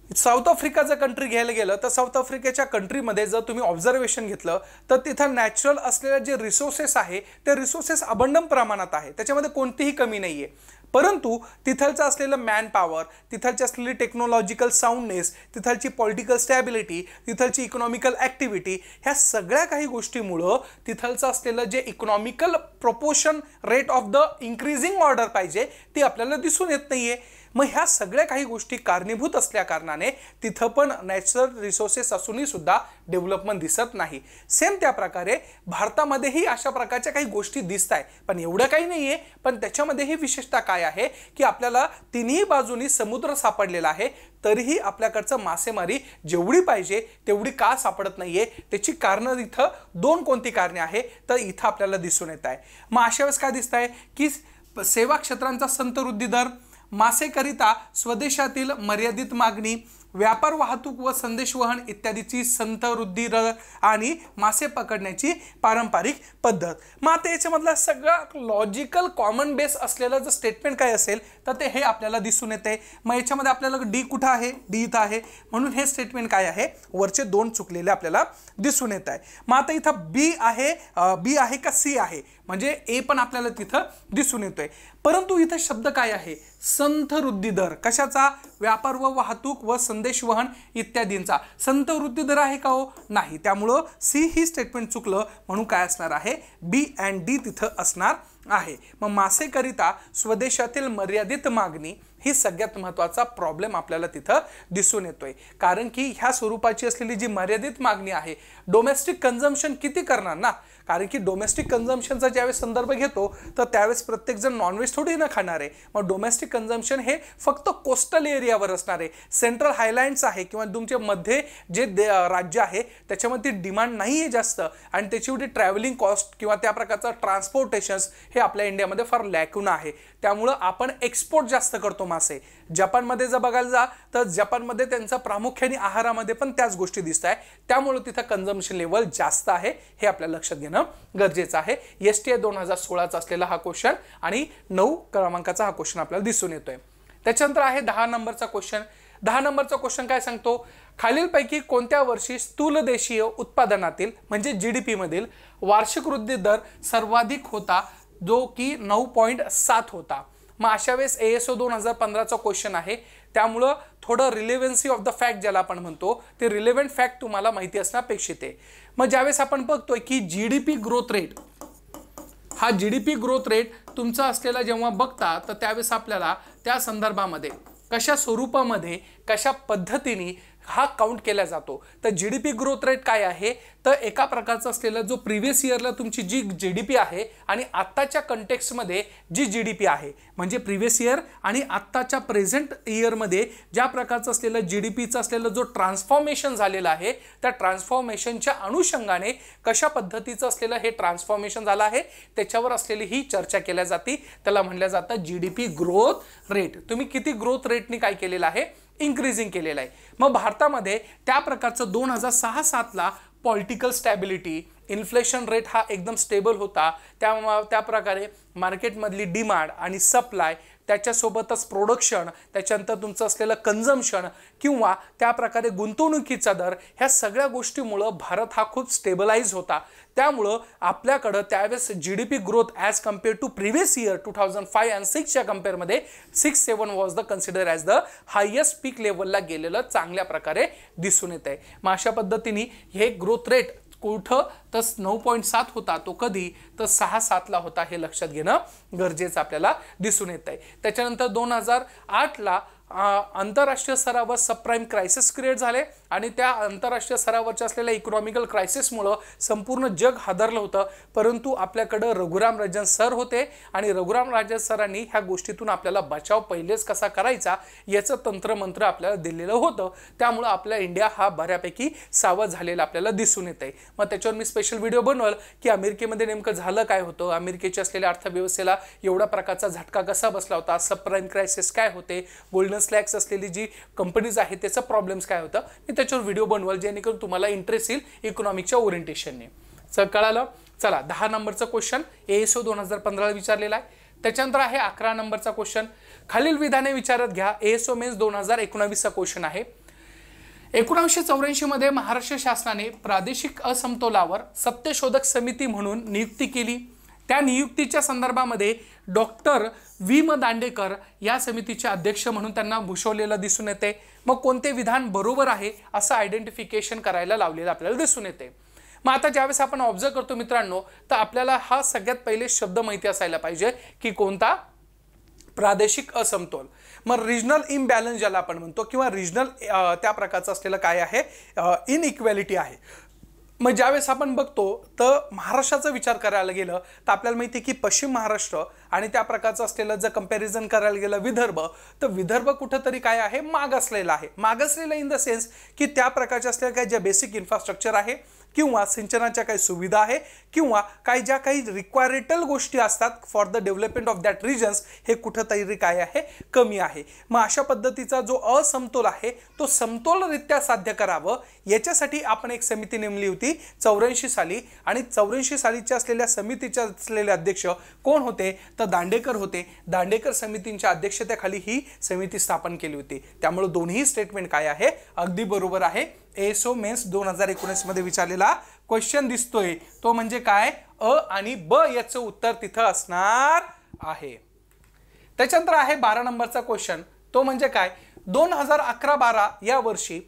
[SPEAKER 1] साऊथ आफ्रिका जर कंट्री घ्यायला गेलं तर साऊथ आफ्रिकेच्या कंट्रीमध्ये जर तुम्ही ऑब्झर्वेशन घेतलं तर तिथं नॅचरल असलेले जे रिसोर्सेस आहे ते रिसोर्सेस अबंडंट प्रमाणात आहे. त्याच्यामध्ये कोणतीही कमी नाही आहे. परंतु तिथलचं असलेलं मॅन पॉवर, तिथलची असलेली टेक्नॉलॉजिकल साऊंडनेस, तिथलची पॉलिटिकल स्टॅबिलिटी, तिथलची इकॉनॉमिकल ॲक्टिव्हिटी ह्या सगळ्या काही गोष्टीमुळं तिथलचं असलेलं जे economical proportion rate of the increasing order पाहिजे ती आपल्याला दिसून येत नाही आहे. मग ह्या सगळ्या काही गोष्टी कारणीभूत असल्या कारणाने तिथं पण नॅचरल रिसोर्सेस असूनही सुद्धा डेव्हलपमेंट दिसत नाही. सेम त्या प्रकारे भारतामध्येही अशा प्रकारच्या काही गोष्टी दिसत आहे पण एवढं काही नाही आहे. पण त्याच्यामध्येही विशेषतः काय आहे की आपल्याला तिन्ही बाजूनी समुद्र सापडलेला आहे तरीही आपल्याकडचं मासेमारी जेवढी पाहिजे तेवढी का सापडत नाहीये. त्याची कारणं इथं 2 कोणती कारणे आहे तर इथं आपल्याला दिसून येत आहे. मग अशा वेळेस काय दिसत आहे की सेवा क्षेत्रांचा संत वृद्धी दर, मासेकरिता स्वदेशातील मर्यादित मागणी, व्यापार वाहतूक व संदेशवहन इत्यादीची संत वृद्धी दर आणि मासे पकडण्याची पारंपरिक पद्धत. मग आता याच्यामधला सगळा लॉजिकल कॉमन बेस असलेलं जर स्टेटमेंट काय असेल तर ते हे आपल्याला दिसून येते. मग याच्यामध्ये आपल्याला डी कुठं आहे, डी इथं आहे म्हणून हे स्टेटमेंट काय आहे वरचे 2 चुकलेले आपल्याला दिसून येत आहे. मग आता इथं बी आहे का सी आहे म्हणजे ए पण आपल्याला तिथं दिसून येतोय. परंतु इथं शब्द काय आहे संथ वृद्धी दर. कशाचा? व्यापार व वाहतूक व संदेशवहन इत्यादींचा. संत वृद्धी दर आहे का हो? नाही. त्यामुळं सी ही स्टेटमेंट चुकलं म्हणून काय असणार आहे बी अँड डी तिथं असणार आहे. मग मासेकरिता स्वदेशातील मर्यादित मागणी ही सगळ्यात महत्त्वाचा प्रॉब्लेम आपल्याला तिथं दिसून येतोय. कारण की ह्या स्वरूपाची असलेली जी मर्यादित मागणी आहे डोमेस्टिक कन्झम्पशन किती करणार ना. कारण की डोमेस्टिक कन्झम्पशनचा ज्यावेळेस संदर्भ घेतो तर त्यावेळेस प्रत्येकजण नॉनव्हेज थोडी न खाणार आहे. मग डोमेस्टिक कन्झम्पशन हे फक्त कोस्टल एरियावर असणार आहे. सेंट्रल हायलँड्स आहे किंवा तुमच्या मध्ये जे राज्य आहे त्याच्यामध्ये डिमांड नाही आहे जास्त, आणि त्याची एवढी ट्रॅव्हलिंग कॉस्ट किंवा त्या प्रकारचं ट्रान्सपोर्टेशन्स हे आपल्या इंडियामध्ये फार लॅकून आहे. त्यामुळं आपण एक्सपोर्ट जास्त करतो मासे. जपानमध्ये जर बघायला जा तर जपानमध्ये त्यांचा प्रामुख्याने आहारामध्ये पण त्याच गोष्टी दिसत आहे. त्यामुळे तिथं कन्झम्पशन लेवल जास्त आहे, हे आपल्याला लक्षात घेणं गरजेचं आहे. STI 2016चा असलेला हा क्वेश्चन आणि 9 क्रमांकाचा हा क्वेश्चन आपल्याला दिसून येतोय. त्याच्यानंतर आहे 10 नंबरचा क्वेश्चन. 10 नंबरचा क्वेश्चन काय सांगतो, खालीलपैकी कोणत्या वर्षी स्थूल देशीय उत्पादनातील म्हणजे GDP मधील वार्षिक वृद्धी दर सर्वाधिक होता, जो की 9.7 होता. मग अशा वेळेस ASO 2015चा क्वेश्चन आहे, त्यामुळं थोडं रिलेव्हन्सी ऑफ द फॅक्ट ज्याला आपण म्हणतो ते रिलेव्हंट फॅक्ट तुम्हाला माहिती असणं अपेक्षित आहे. मग ज्यावेळेस आपण बघतोय की GDP ग्रोथ रेट, हा GDP ग्रोथ रेट तुमचा असलेला जेव्हा बघता तर त्यावेळेस आपल्याला त्या संदर्भामध्ये कशा स्वरूपामध्ये कशा पद्धतीने हा काउंट केला जातो. तर GDP ग्रोथ रेट काय आहे, तर एका प्रकारचा असलेला जो प्रिव्हियस इयरला तुमची जी GDP आहे आणि आत्ताच्या कंटेक्स्टमध्ये जी GDP आहे, म्हणजे प्रिव्हियस इयर आणि आत्ताच्या प्रेझेंट इयरमध्ये ज्या प्रकारचं असलेलं GDPचं असलेलं जो ट्रान्सफॉर्मेशन झालेलं आहे, त्या ट्रान्सफॉर्मेशनच्या अनुषंगाने कशा पद्धतीचं असलेलं हे ट्रान्सफॉर्मेशन झालं आहे त्याच्यावर असलेली ही चर्चा केल्या जाते. त्याला म्हणलं जातं GDP ग्रोथ रेट. तुम्ही किती ग्रोथ रेटने काय केलेलं आहे, इन्क्रीजिंग केलेलं आहे. मग भारतामध्ये त्या प्रकारचं 2006-07ला पॉलिटिकल स्टॅबिलिटी, इन्फ्लेशन रेट हा एकदम स्टेबल होता. त्या प्रकारे मार्केटमधली डिमांड आणि सप्लाय, त्याच्यासोबतच प्रोडक्शन, त्याच्यानंतर तुमचं असलेलं कन्झम्पशन किंवा त्या प्रकारे गुंतवणुकीचा दर, ह्या सगळ्या गोष्टीमुळं भारत हा खूप स्टेबलाइज होता. त्यामुळं आपल्याकडं त्यावेळेस GDP growth as compare to previous year 2005 आणि 6च्या कम्पेअरमध्ये 6-7 was the consider as the highest peak लेवलला गेलेलं चांगल्या प्रकारे दिसून येत आहे. मग अशा पद्धतीने हे ग्रोथ रेट कुठं तर 9.7 होता, तो कधी तर 6-7ला होता, हे लक्षात घेणं गरजेचं आपल्याला दिसून येत आहे. त्याच्यानंतर 2008ला आंतरराष्ट्रीय स्तरावर सबप्राईम क्रायसिस क्रिएट झाले आणि त्या आंतरराष्ट्रीय स्तरावरच्या असलेल्या इकॉनॉमिकल क्रायसिसमुळं संपूर्ण जग हादरलं होतं. परंतु आपल्याकडं रघुराम राजन सर होते आणि रघुराम राजन सरांनी ह्या गोष्टीतून आपल्याला बचाव पहिलेच कसा करायचा याचं तंत्रमंत्र आपल्याला दिलेलं होतं. त्यामुळं आपला इंडिया हा बऱ्यापैकी सावध झालेला आपल्याला दिसून येत आहे. मग त्याच्यावर मी स्पेशल व्हिडिओ बनवल की अमेरिकेमध्ये नेमकं झालं काय होतं, अमेरिकेच्या असलेल्या अर्थव्यवस्थेला एवढा प्रकारचा झटका कसा बसला होता, सबप्राईम क्रायसिस काय होते, गोल्डन स्लॅक्स असलेली जी कंपनीज आहे त्याचं प्रॉब्लेम्स काय होतं, मी त्याच्यावर व्हिडिओ बनवल जेणेकरून तुम्हाला इंटरेस्ट येईल इकॉनॉमिकच्या ओरिएंटेशनने. कळालं. चला 10 नंबरचा क्वेश्चन ASO 2015 विचारलेला आहे. त्याच्यानंतर आहे 11 नंबरचा क्वेश्चन. खालील विधाने विचारात घ्या. ASO मेन्स 2019चा क्वेश्चन आहे. 1984 मध्ये महाराष्ट्र शासनाने प्रादेशिक असमतोलावर सत्यशोधक समिती म्हणून नियुक्ती केली. त्या नियुक्तीच्या संदर्भामध्ये डॉक्टर V.M. दांडेकर या समितीचे अध्यक्ष म्हणून त्यांना भूषवलेलं दिसून येते. मग कोणते विधान बरोबर आहे असं आयडेंटिफिकेशन करायला लावलेलं आपल्याला दिसून येते. मग आता ज्यावेळेस आपण ऑब्झर्व करतो मित्रांनो, तर आपल्याला हा सगळ्यात पहिले शब्द माहिती असायला पाहिजे की कोणता, प्रादेशिक असमतोल. मग रिजनल इम्बॅलन्स ज्याला आपण म्हणतो किंवा रिजनल त्या प्रकारचं असलेलं काय आहे, इनइक्वॅलिटी आहे. मग ज्यावेळेस आपण बघतो तर महाराष्ट्राचा विचार करायला गेलं तर आपल्याला माहिती आहे की पश्चिम महाराष्ट्र आणि त्या प्रकारचं असलेलं जर कंपॅरिझन करायला गेलं विदर्भ, तर विदर्भ कुठंतरी काय आहे, मागासलेला आहे. मागासलेला इन द सेन्स की त्या प्रकारच्या असलेल्या काही ज्या बेसिक इन्फ्रास्ट्रक्चर आहे किंवा सिंचनाच्या काही सुविधा आहे किंवा ज्या काही रिक्वायरेबल गोष्टी असतात for the development of that regions, हे कुठंतरी काय आहे, कमी आहे. मग अशा पद्धतीचा जो असमतोल आहे तो समतोलरित्या साध्य करावं याच्यासाठी आपण एक समिती नेमली होती 84 साली. आणि 84 सालीच्या असलेल्या समितीचे असलेले अध्यक्ष कोण होते, तर दांडेकर होते. दांडेकर समितींच्या अध्यक्षतेखाली ही समिती स्थापन केली होती. त्यामुळे दोन्ही स्टेटमेंट काय आहे, अगदी बरोबर आहे. ASO मेन्स 2019 मध्ये विचारलेला क्वेश्चन दिसतोय तो म्हणजे काय, अ आणि ब याचं उत्तर तिथं असणार आहे. त्याच्यानंतर आहे 12 नंबरचा क्वेश्चन. तो म्हणजे काय, 2011-12 या वर्षी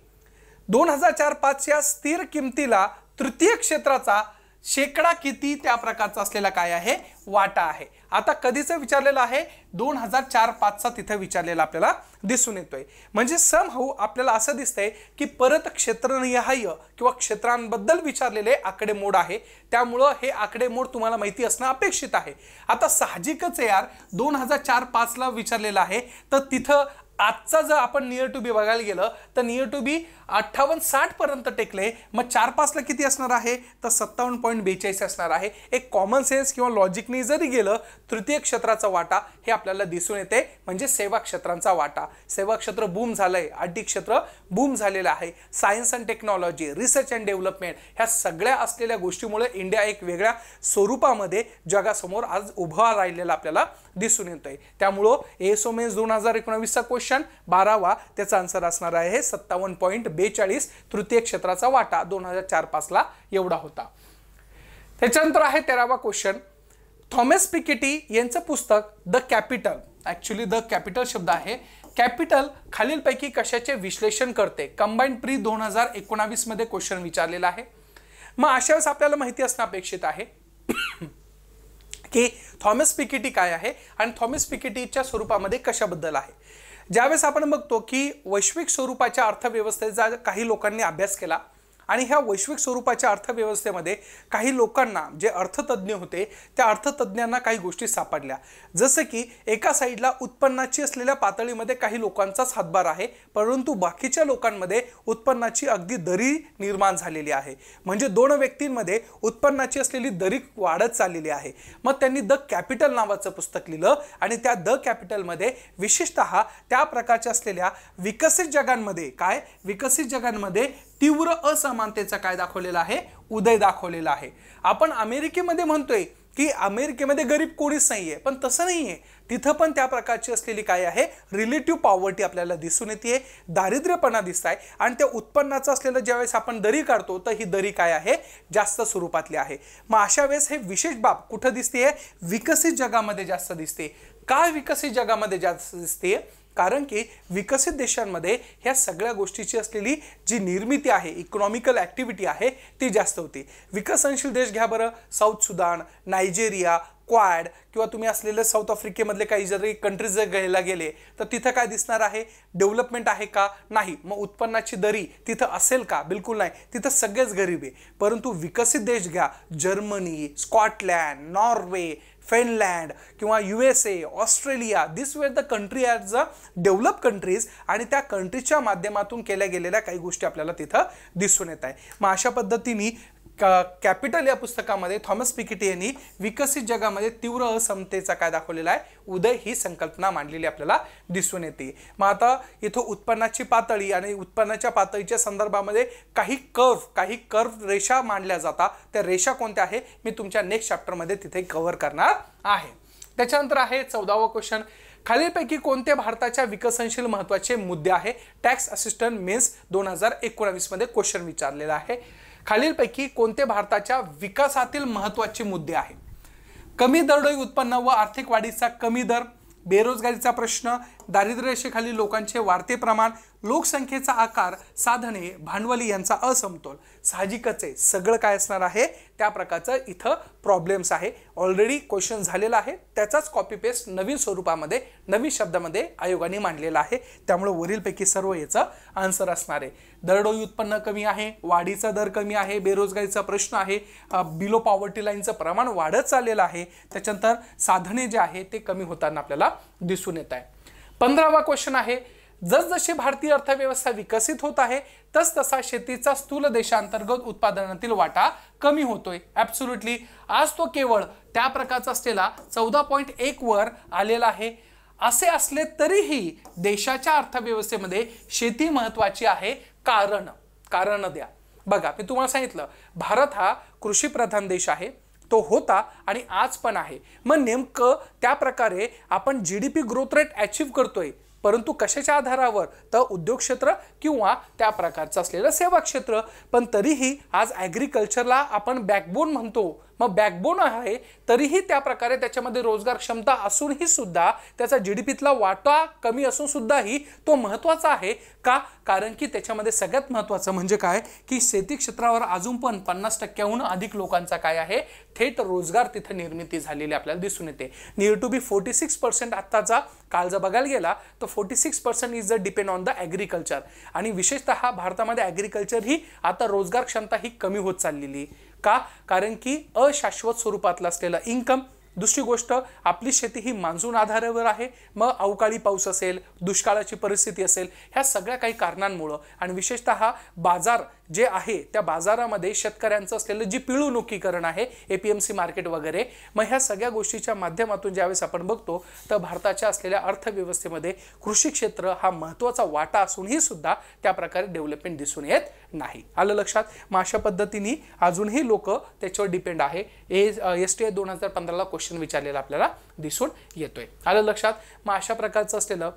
[SPEAKER 1] 2004-5 या स्थिर किमतीला तृतीय क्षेत्राचा शेकडा किती त्या प्रकारचा असलेला काय आहे वाटा आहे. आता कधीचं विचारलेलं आहे 2004-5चा तिथे विचारलेला आपल्याला दिसून येतोय. म्हणजे समहाऊ आपल्याला असं दिसतंय की परत क्षेत्रनिहाय किंवा क्षेत्रांबद्दल विचारलेले आकडेमोड आहे, त्यामुळं हे आकडेमोड तुम्हाला माहिती असणं अपेक्षित आहे. आता साहजिकच यार 2004-5ला विचारलेलं आहे, तर तिथं आजचा जर आपण नियर टू बी बघायला गेलं तर नियर टू बी 58-60 पर्यंत टेकले. मग 4-5ला किती असणार आहे तर 57.42 असणार आहे. एक कॉमन सेन्स किंवा लॉजिकनी जरी गेलं तृतीय क्षेत्राचा वाटा हे आपल्याला दिसून येते, म्हणजे सेवा क्षेत्रांचा वाटा. सेवा क्षेत्र बूम झालंय, आयटी क्षेत्र बूम झालेलं आहे. Science and technology, research and development ह्या सगळ्या असलेल्या गोष्टीमुळे इंडिया एक वेगळ्या स्वरूपामध्ये जगासमोर आज उभा राहिलेला आपल्याला दिसून येतोय. त्यामुळं एएसओ मेन्स 2019चा क्वेश्चन 12वा त्याचा आन्सर असणार आहे 57.42. तृतीय क्षेत्राचा वाटा 2004-5ला एवढा होता. त्याच्यानंतर आहे 13वा क्वेश्चन. थॉमस पिकेटी यांचं पुस्तक the capital, actually the capital शब्द आहे, कॅपिटल खालीलपैकी कशाचे विश्लेषण करते. कंबाईंड प्री 2019 मध्ये क्वेश्चन विचारलेला आहे. मग अशा वेळेस आपल्याला माहिती असणं अपेक्षित आहे की थॉमस पिकेटी काय आहे आणि थॉमस पिकेटीच्या स्वरूपामध्ये कशाबद्दल आहे. ज्यावेळेस आपण बघतो की वैश्विक स्वरूपाच्या अर्थव्यवस्थेचा काही लोकांनी अभ्यास केला आणि ह्या वैश्विक स्वरूपाच्या अर्थव्यवस्थेमध्ये काही लोकांना जे अर्थतज्ञ होते त्या अर्थतज्ञांना काही गोष्टी सापडल्या, जसं की एका साईडला उत्पन्नाची असलेल्या पातळीमध्ये काही लोकांचाच हातभार आहे, परंतु बाकीच्या लोकांमध्ये उत्पन्नाची अगदी दरी निर्माण झालेली आहे. म्हणजे दोन व्यक्तींमध्ये उत्पन्नाची असलेली दरी वाढत चाललेली आहे. मग त्यांनी द कॅपिटल नावाचं पुस्तक लिहिलं आणि त्या द कॅपिटलमध्ये विशेषतः त्या प्रकारच्या असलेल्या विकसित जगांमध्ये काय विकसित जगांमध्ये तीव्र असमानतेचा काय दाखवलेला आहे उदय दाखवलेला आहे. आपण अमेरिकेमध्ये म्हणतोय की अमेरिकेमध्ये गरीब कोणीच नाहीये, पण तसं नाहीये. तिथं पण त्या प्रकारची असलेली काय आहे रिलेटिव्ह पॉवर्टी आपल्याला दिसून येते, दारिद्र्यपणा दिसत आहे. आणि त्या उत्पन्नाचं असलेलं ज्यावेळेस आपण दरी काढतो तर ही दरी काय आहे जास्त स्वरूपातली आहे. मग अशा वेळेस हे विशेष बाब कुठं दिसते विकसित जगामध्ये जास्त दिसते. काय विकसित जगामध्ये जास्त दिसते कारण की विकसित देशांमध्ये ह्या सगळ्या गोष्टीची असलेली जी निर्मिती आहे इकॉनॉमिकल ॲक्टिव्हिटी आहे ती जास्त होती. विकसनशील देश घ्या बरं, साऊथ सुदान, नायजेरिया, क्वाड किंवा तुम्ही असलेले साऊथ आफ्रिकेमधले काही जरी कंट्रीज जर घ्यायला गेले तर तिथं काय दिसणार आहे डेव्हलपमेंट आहे का नाही. मग उत्पन्नाची दरी तिथं असेल का बिलकुल नाही, तिथं सगळेच गरीब आहे. परंतु विकसित देश घ्या, जर्मनी, स्कॉटलँड, नॉर्वे, फिनलँड किंवा USA, Australia, this were the country as a develop countries आणि त्या कंट्रीच्या माध्यमातून केल्या गेलेल्या काही गोष्टी आपल्याला तिथं दिसून येत आहे. मग अशा पद्धतीने कॅपिटल या पुस्तकामध्ये थॉमस पिकेटी यांनी विकसित जगामध्ये तीव्र असमतेचा काय दाखवलेला आहे उदय ही संकल्पना मांडलेली आपल्याला दिसून येते. मग आता इथं उत्पन्नाची पातळी आणि उत्पन्नाच्या पातळीच्या संदर्भामध्ये काही कर्व रेषा मांडल्या जातात. त्या रेषा कोणत्या आहे मी तुमच्या नेक्स्ट चॅप्टरमध्ये तिथे कव्हर करणार आहे. त्याच्यानंतर आहे 14वा क्वेश्चन. खालीलपैकी कोणते भारताच्या विकसनशील महत्त्वाचे मुद्दे आहे. टॅक्स असिस्टंट मेन्स 2019 मध्ये क्वेश्चन विचारलेला आहे. खालीलपैकी कोणते भारताच्या विकासातील महत्त्वाचे मुद्दे आहे. कमी दरडोई उत्पन्न व आर्थिक वाढीचा कमी दर, बेरोजगारीचा प्रश्न, दारिद्र्य रेषेखालील लोकांचे वाढते प्रमाण, लोकसंख्येचा आकार, साधने, भांडवली यांचा असमतोल. साहजिकच आहे सगळं काय असणार आहे त्या प्रकारचं इथं प्रॉब्लेम्स आहे. ऑलरेडी क्वेश्चन झालेला आहे, त्याचाच कॉपी पेस्ट नवीन स्वरूपामध्ये नवीन शब्दामध्ये आयोगाने मांडलेला आहे. त्यामुळे वरीलपैकी सर्व याचं आन्सर असणार आहे. दरडोई उत्पन्न कमी आहे, वाढीचा दर कमी आहे, बेरोजगारीचा प्रश्न आहे, बिलो पॉवर्टी लाईनचं प्रमाण वाढत चाललेलं आहे. त्याच्यानंतर साधने जे आहे ते कमी होताना आपल्याला दिसून येत आहे. 15वा क्वेश्चन आहे. जसजशी भारतीय अर्थव्यवस्था विकसित होत आहे तसतसा शेतीचा स्थूल देशांतर्गत उत्पादनातील वाटा कमी होतोय. ॲब्सोल्युटली आज तो केवळ त्या प्रकारचा असलेला 14.1 वर आलेला आहे. असे असले तरीही देशाच्या अर्थव्यवस्थेमध्ये शेती महत्त्वाची आहे. कारण द्या. बघा मी तुम्हाला सांगितलं भारत हा कृषीप्रधान देश आहे, तो होता आणि आज पण आहे. मग नेमकं त्या प्रकारे आपण GDP ग्रोथ रेट अचीव करतोय, परंतु कशाच्या आधारावर तर उद्योग क्षेत्र किंवा त्या प्रकारचं असलेलं सेवा क्षेत्र. पण तरीही आज ॲग्रिकल्चरला आपण बॅकबोन म्हणतो, मग बॅकबोन आहे तरीही त्या प्रकारे त्याच्यामध्ये रोजगार क्षमता असूनही सुद्धा त्याचा जीडीपीतला वाटा कमी असून सुद्धाही तो महत्त्वाचा आहे का? कारण की त्याच्यामध्ये सगळ्यात महत्त्वाचं म्हणजे काय की शेती क्षेत्रावर अजून पण 50%हून अधिक लोकांचा काय आहे थेट रोजगार तिथे निर्मिती झालेली आपल्याला दिसून येते. नियर टू बी 46% आत्ताचा काल जर बघायला गेला तर 46% is the depend on the agriculture. आणि विशेषतः भारतामध्ये ॲग्रिकल्चर ही आता रोजगार क्षमता ही कमी होत चाललेली का? कारण की अशाश्वत स्वरूपातलं असलेलं इन्कम. दुसरी गोष्ट आपली शेती ही मान्सून आधारावर आहे. मग अवकाळी पाऊस असेल, दुष्काळाची परिस्थिती असेल, ह्या सगळ्या काही कारणांमुळं आणि विशेषतः बाजार जे आहे त्या बाजारामध्ये शेतकऱ्यांचं असलेलं जी पिळवणुकीकरण आहे APMC मार्केट वगैरे, मग ह्या सगळ्या गोष्टीच्या माध्यमातून ज्यावेळेस आपण बघतो तर भारताच्या असलेल्या अर्थव्यवस्थेमध्ये कृषी क्षेत्र हा महत्त्वाचा वाटा असूनही सुद्धा त्या प्रकारे डेव्हलपमेंट दिसून येत नाही. आलं लक्षात? मग अशा पद्धतीने अजूनही लोक त्याच्यावर डिपेंड आहे. STI 2015ला क्वेश्चन विचारलेला आपल्याला दिसून येतोय. आलं लक्षात? मग अशा प्रकारचं असलेलं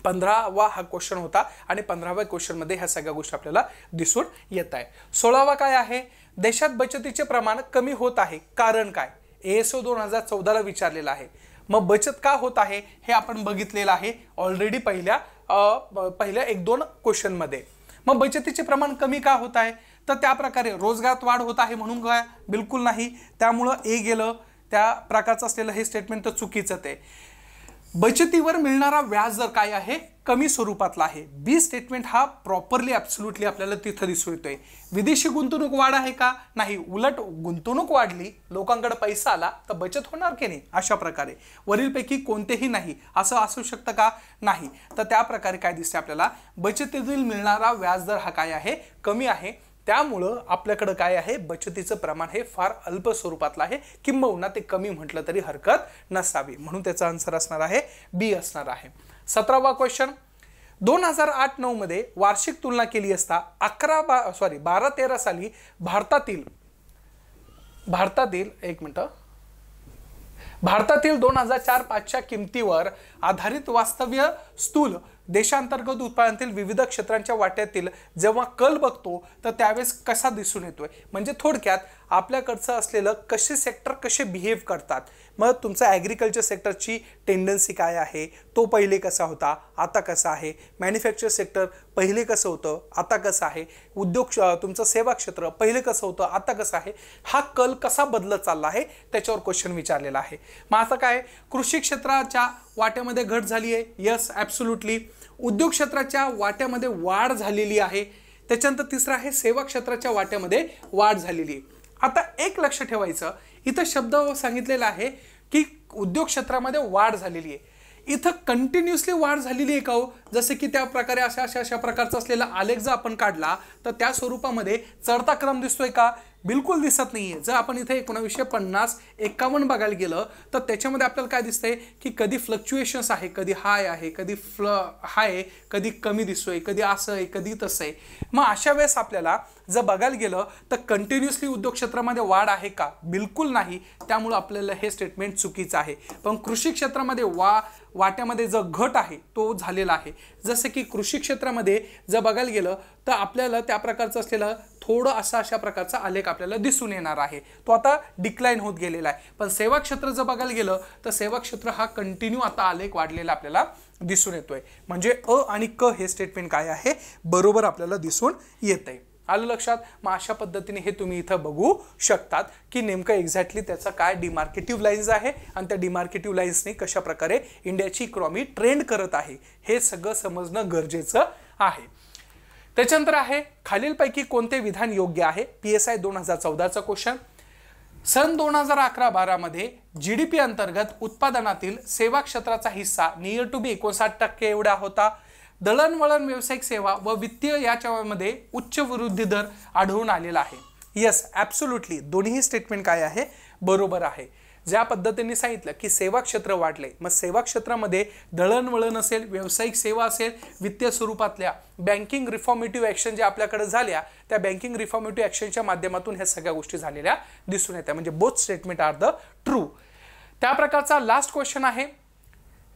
[SPEAKER 1] 15वा हा क्वेश्चन होता आणि 15व्या क्वेश्चन मध्ये ह्या सगळ्या गोष्टी आपल्याला दिसून येत आहे. 16वा काय आहे? देशात बचतीचे प्रमाण कमी होत आहे, कारण काय? ASO 2014ला विचारलेला आहे. मग बचत का होत आहे हे आपण बघितलेलं आहे ऑलरेडी पहिल्या 1-2 क्वेश्चन मध्ये. मग बचतीचे प्रमाण कमी का होत आहे? तर त्या प्रकारे रोजगारात वाढ होत आहे म्हणून काय? बिलकुल नाही. त्यामुळं A गेलं. त्या प्रकारचं असलेलं हे स्टेटमेंट तर चुकीचं आहे. बचतीवर मिळणारा व्याज दर काय आहे? कमी स्वरूपातला आहे. बी स्टेटमेंट हा प्रॉपरली ॲब्सोल्युटली आपल्याला तिथं दिसून येतोय. विदेशी गुंतवणूक वाढ आहे का? नाही. उलट गुंतवणूक वाढली, लोकांकडे पैसा आला तर बचत होणार की नाही? अशा प्रकारे वरीलपैकी कोणतेही नाही असं असू शकतं का? नाही. तर त्या प्रकारे काय दिसते आपल्याला? बचतीतील मिळणारा व्याजदर हा काय आहे? कमी आहे. त्यामुळं आपल्याकडे काय आहे? बचतीचं प्रमाण हे फार अल्प स्वरूपातलं आहे, किंबहुना ते कमी म्हटलं तरी हरकत नसावी. म्हणून त्याचा आन्सर असणार आहे बी असणार आहे. 17वा क्वेश्चन. 2008-9 मध्ये वार्षिक तुलना केली असता 12-13 साली भारतातील 2004-5च्या किमतीवर आधारित वास्तव्य स्थूल देशांतर्गत उत्पादनातील विविध क्षेत्रांच्या वाट्यातील जेव्हा कल बघतो तर त्यावेळेस कसा दिसून येतोय? म्हणजे थोडक्यात आपल्याकडचं असलेलं कसे सेक्टर कसे बिहेव करतात. मग तुमचं ॲग्रिकल्चर सेक्टरची टेंडन्सी काय आहे, तो पहिले कसा होता, आता कसा आहे. मॅन्युफॅक्चर सेक्टर पहिले कसं होतं, आता कसं आहे. उद्योग तुमचं सेवा क्षेत्र पहिले कसं होतं, आता कसं आहे. हा कल कसा बदलत चालला आहे त्याच्यावर क्वेश्चन विचारलेला आहे. मग आता काय? कृषी क्षेत्राच्या वाट्यामध्ये घट झाली आहे. Yes, absolutely. उद्योग क्षेत्राच्या वाट्यामध्ये वाढ झालेली आहे. त्याच्यानंतर तिसरं आहे सेवा क्षेत्राच्या वाट्यामध्ये वाढ झालेली आहे. आता एक लक्ष ठेवायचं, इथं शब्द सांगितलेला आहे की उद्योग क्षेत्रामध्ये वाढ झालेली आहे. इथं कंटिन्युअसली वाढ झालेली आहे का हो? जसे की त्या प्रकारे अशा प्रकारचा असलेला आलेख जर आपण काढला तर त्या स्वरूपामध्ये चढता क्रम दिसतोय का? बिलकुल दिसत नाहीये. जर आपण इथे 1950-51 बघायला गेलं तर त्याच्यामध्ये आपल्याला काय दिसतंय की कधी फ्लक्च्युएशन्स आहे, कधी हाय आहे, कधी हाय, कधी कमी दिसतोय, कधी असं आहे, कधी तसं आहे. मग अशा वेळेस आपल्याला जर बघायला गेलं तर कंटिन्युअसली उद्योग क्षेत्रामध्ये वाढ आहे का? बिलकुल नाही. त्यामुळे आपल्याला हे स्टेटमेंट चुकीचं आहे. पण कृषी क्षेत्रामध्ये वाट्यामध्ये जो घट आहे तो झालेला आहे. जसं की कृषी क्षेत्रामध्ये जर बघायला गेलं तर आपल्याला त्या प्रकारचं असलेलं थोडं अशा प्रकारचा आलेख आपल्याला दिसून येणार आहे. तो आता डिक्लाइन होत गेलेला आहे. पण सेवा क्षेत्र जर बघायला गेलं तर सेवा क्षेत्र हा कंटिन्यू आता आलेख वाढलेला आपल्याला दिसून येतोय. म्हणजे अ आणि क हे स्टेटमेंट काय आहे? बरोबर आपल्याला दिसून येत आहे. आलं लक्षात? मग अशा पद्धतीने हे तुम्ही इथं बघू शकतात की नेमकं एक्झॅक्टली त्याचा काय डिमार्केटिव्ह लाईन्स आहे आणि त्या डिमार्केटिव्ह लाईन्सने कशा प्रकारे इंडियाची इकॉनॉमी ट्रेंड करत आहे हे सगळं समजणं गरजेचं आहे. त्याच्यानंतर आहे खालीलपैकी कोणते विधान योग्य आहे? PSI 2014चा question. सन 2011-12 मध्ये GDP अंतर्गत उत्पादनातील सेवा क्षेत्राचा हिस्सा नियर टू बी 59% एवढा होता. दळणवळण, व्यावसायिक सेवा व वित्तीय याच्यामध्ये उच्च वृद्धी दर आढळून आलेला आहे. Yes, absolutely. दोन्ही स्टेटमेंट काय आहे? बरोबर आहे. ज्या पद्धतीने सांगितलं की सेवा क्षेत्र वाढले, मग सेवा क्षेत्रामध्ये दळणवळण असेल, व्यावसायिक सेवा असेल, वित्तीय स्वरूपातल्या बँकिंग रिफॉर्मेटिव्ह ॲक्शन ज्या आपल्याकडे झाल्या त्या बँकिंग रिफॉर्मेटिव्ह ॲक्शनच्या माध्यमातून ह्या सगळ्या गोष्टी झालेल्या दिसून येतात. म्हणजे both statement are the true. त्या प्रकारचा लास्ट क्वेश्चन आहे.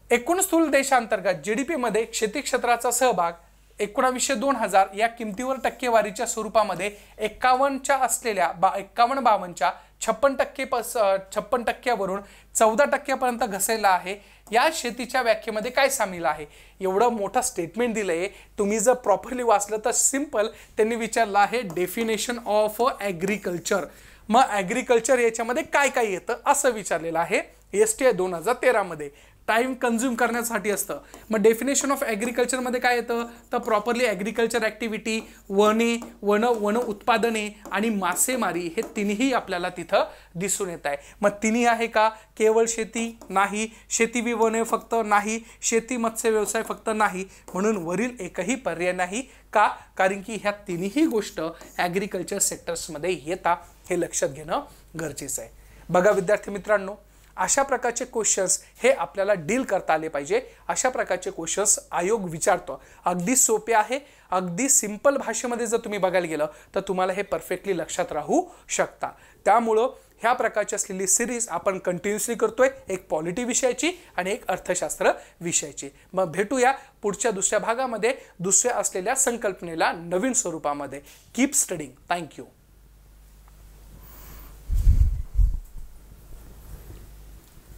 [SPEAKER 1] एकूण स्थूल देशांतर्गत GDP मध्ये शेती क्षेत्राचा सहभाग 1900-2000 या किमतीवर टक्केवारीच्या स्वरूपामध्ये 51-52च्या 56%वरून 14% घसरला आहे। या शेतीच्या व्याख्येमध्ये काय सामील आहे? एवढं मोठं स्टेटमेंट दिलंय, तुम्ही जर प्रॉपरली वाचलं तर सिंपल त्यांनी विचारलं आहे डेफिनेशन ऑफ ॲग्रिकल्चर। मग ॲग्रिकल्चर याच्यामध्ये काय काय येतं असं विचारलेलं आहे STI 2013 मध्ये। टाइम कंझ्युम करण्यासाठी असतं। मग डेफिनेशन ऑफ ॲग्रिकल्चर मध्ये काय येतं तर प्रॉपरली ॲग्रिकल्चर ॲक्टिव्हिटी, वन उत्पादने आणि मासेमारी हे तिन्ही आपल्याला तिथं दिसून येत आहे। मग तिन्ही आहे का? केवळ शेती नाही, शेती विवने फक्त नाही, शेती मत्स्य व्यवसाय फक्त नाही, म्हणून वरील एकही पर्याय नाही का? कारण की ह्या तिन्ही गोष्ट ॲग्रिकल्चर सेक्टर्समध्ये येतात, हे लक्षात घेणं गरजेचं आहे। बघा विद्यार्थी मित्रांनो, अशा प्रकारचे क्वेश्चन्स हे आपल्याला डील करता आले पाहिजे। अशा प्रकारचे क्वेश्चन्स आयोग विचारतो। अगदी सोपे आहे, अगदी सिंपल भाषेमध्ये जर तुम्ही बघायला गेलं तर तुम्हाला हे परफेक्टली लक्षात राहू शकता। त्यामुळं ह्या प्रकारची असलेली सिरीज आपण कंटिन्युअसली करतोय, एक पॉलिटी विषयाची आणि एक अर्थशास्त्र विषयाची। मग भेटूया पुढच्या दुसऱ्या भागामध्ये दुसऱ्या असलेल्या संकल्पनेला नवीन स्वरूपामध्ये। Keep studying. थँक्यू।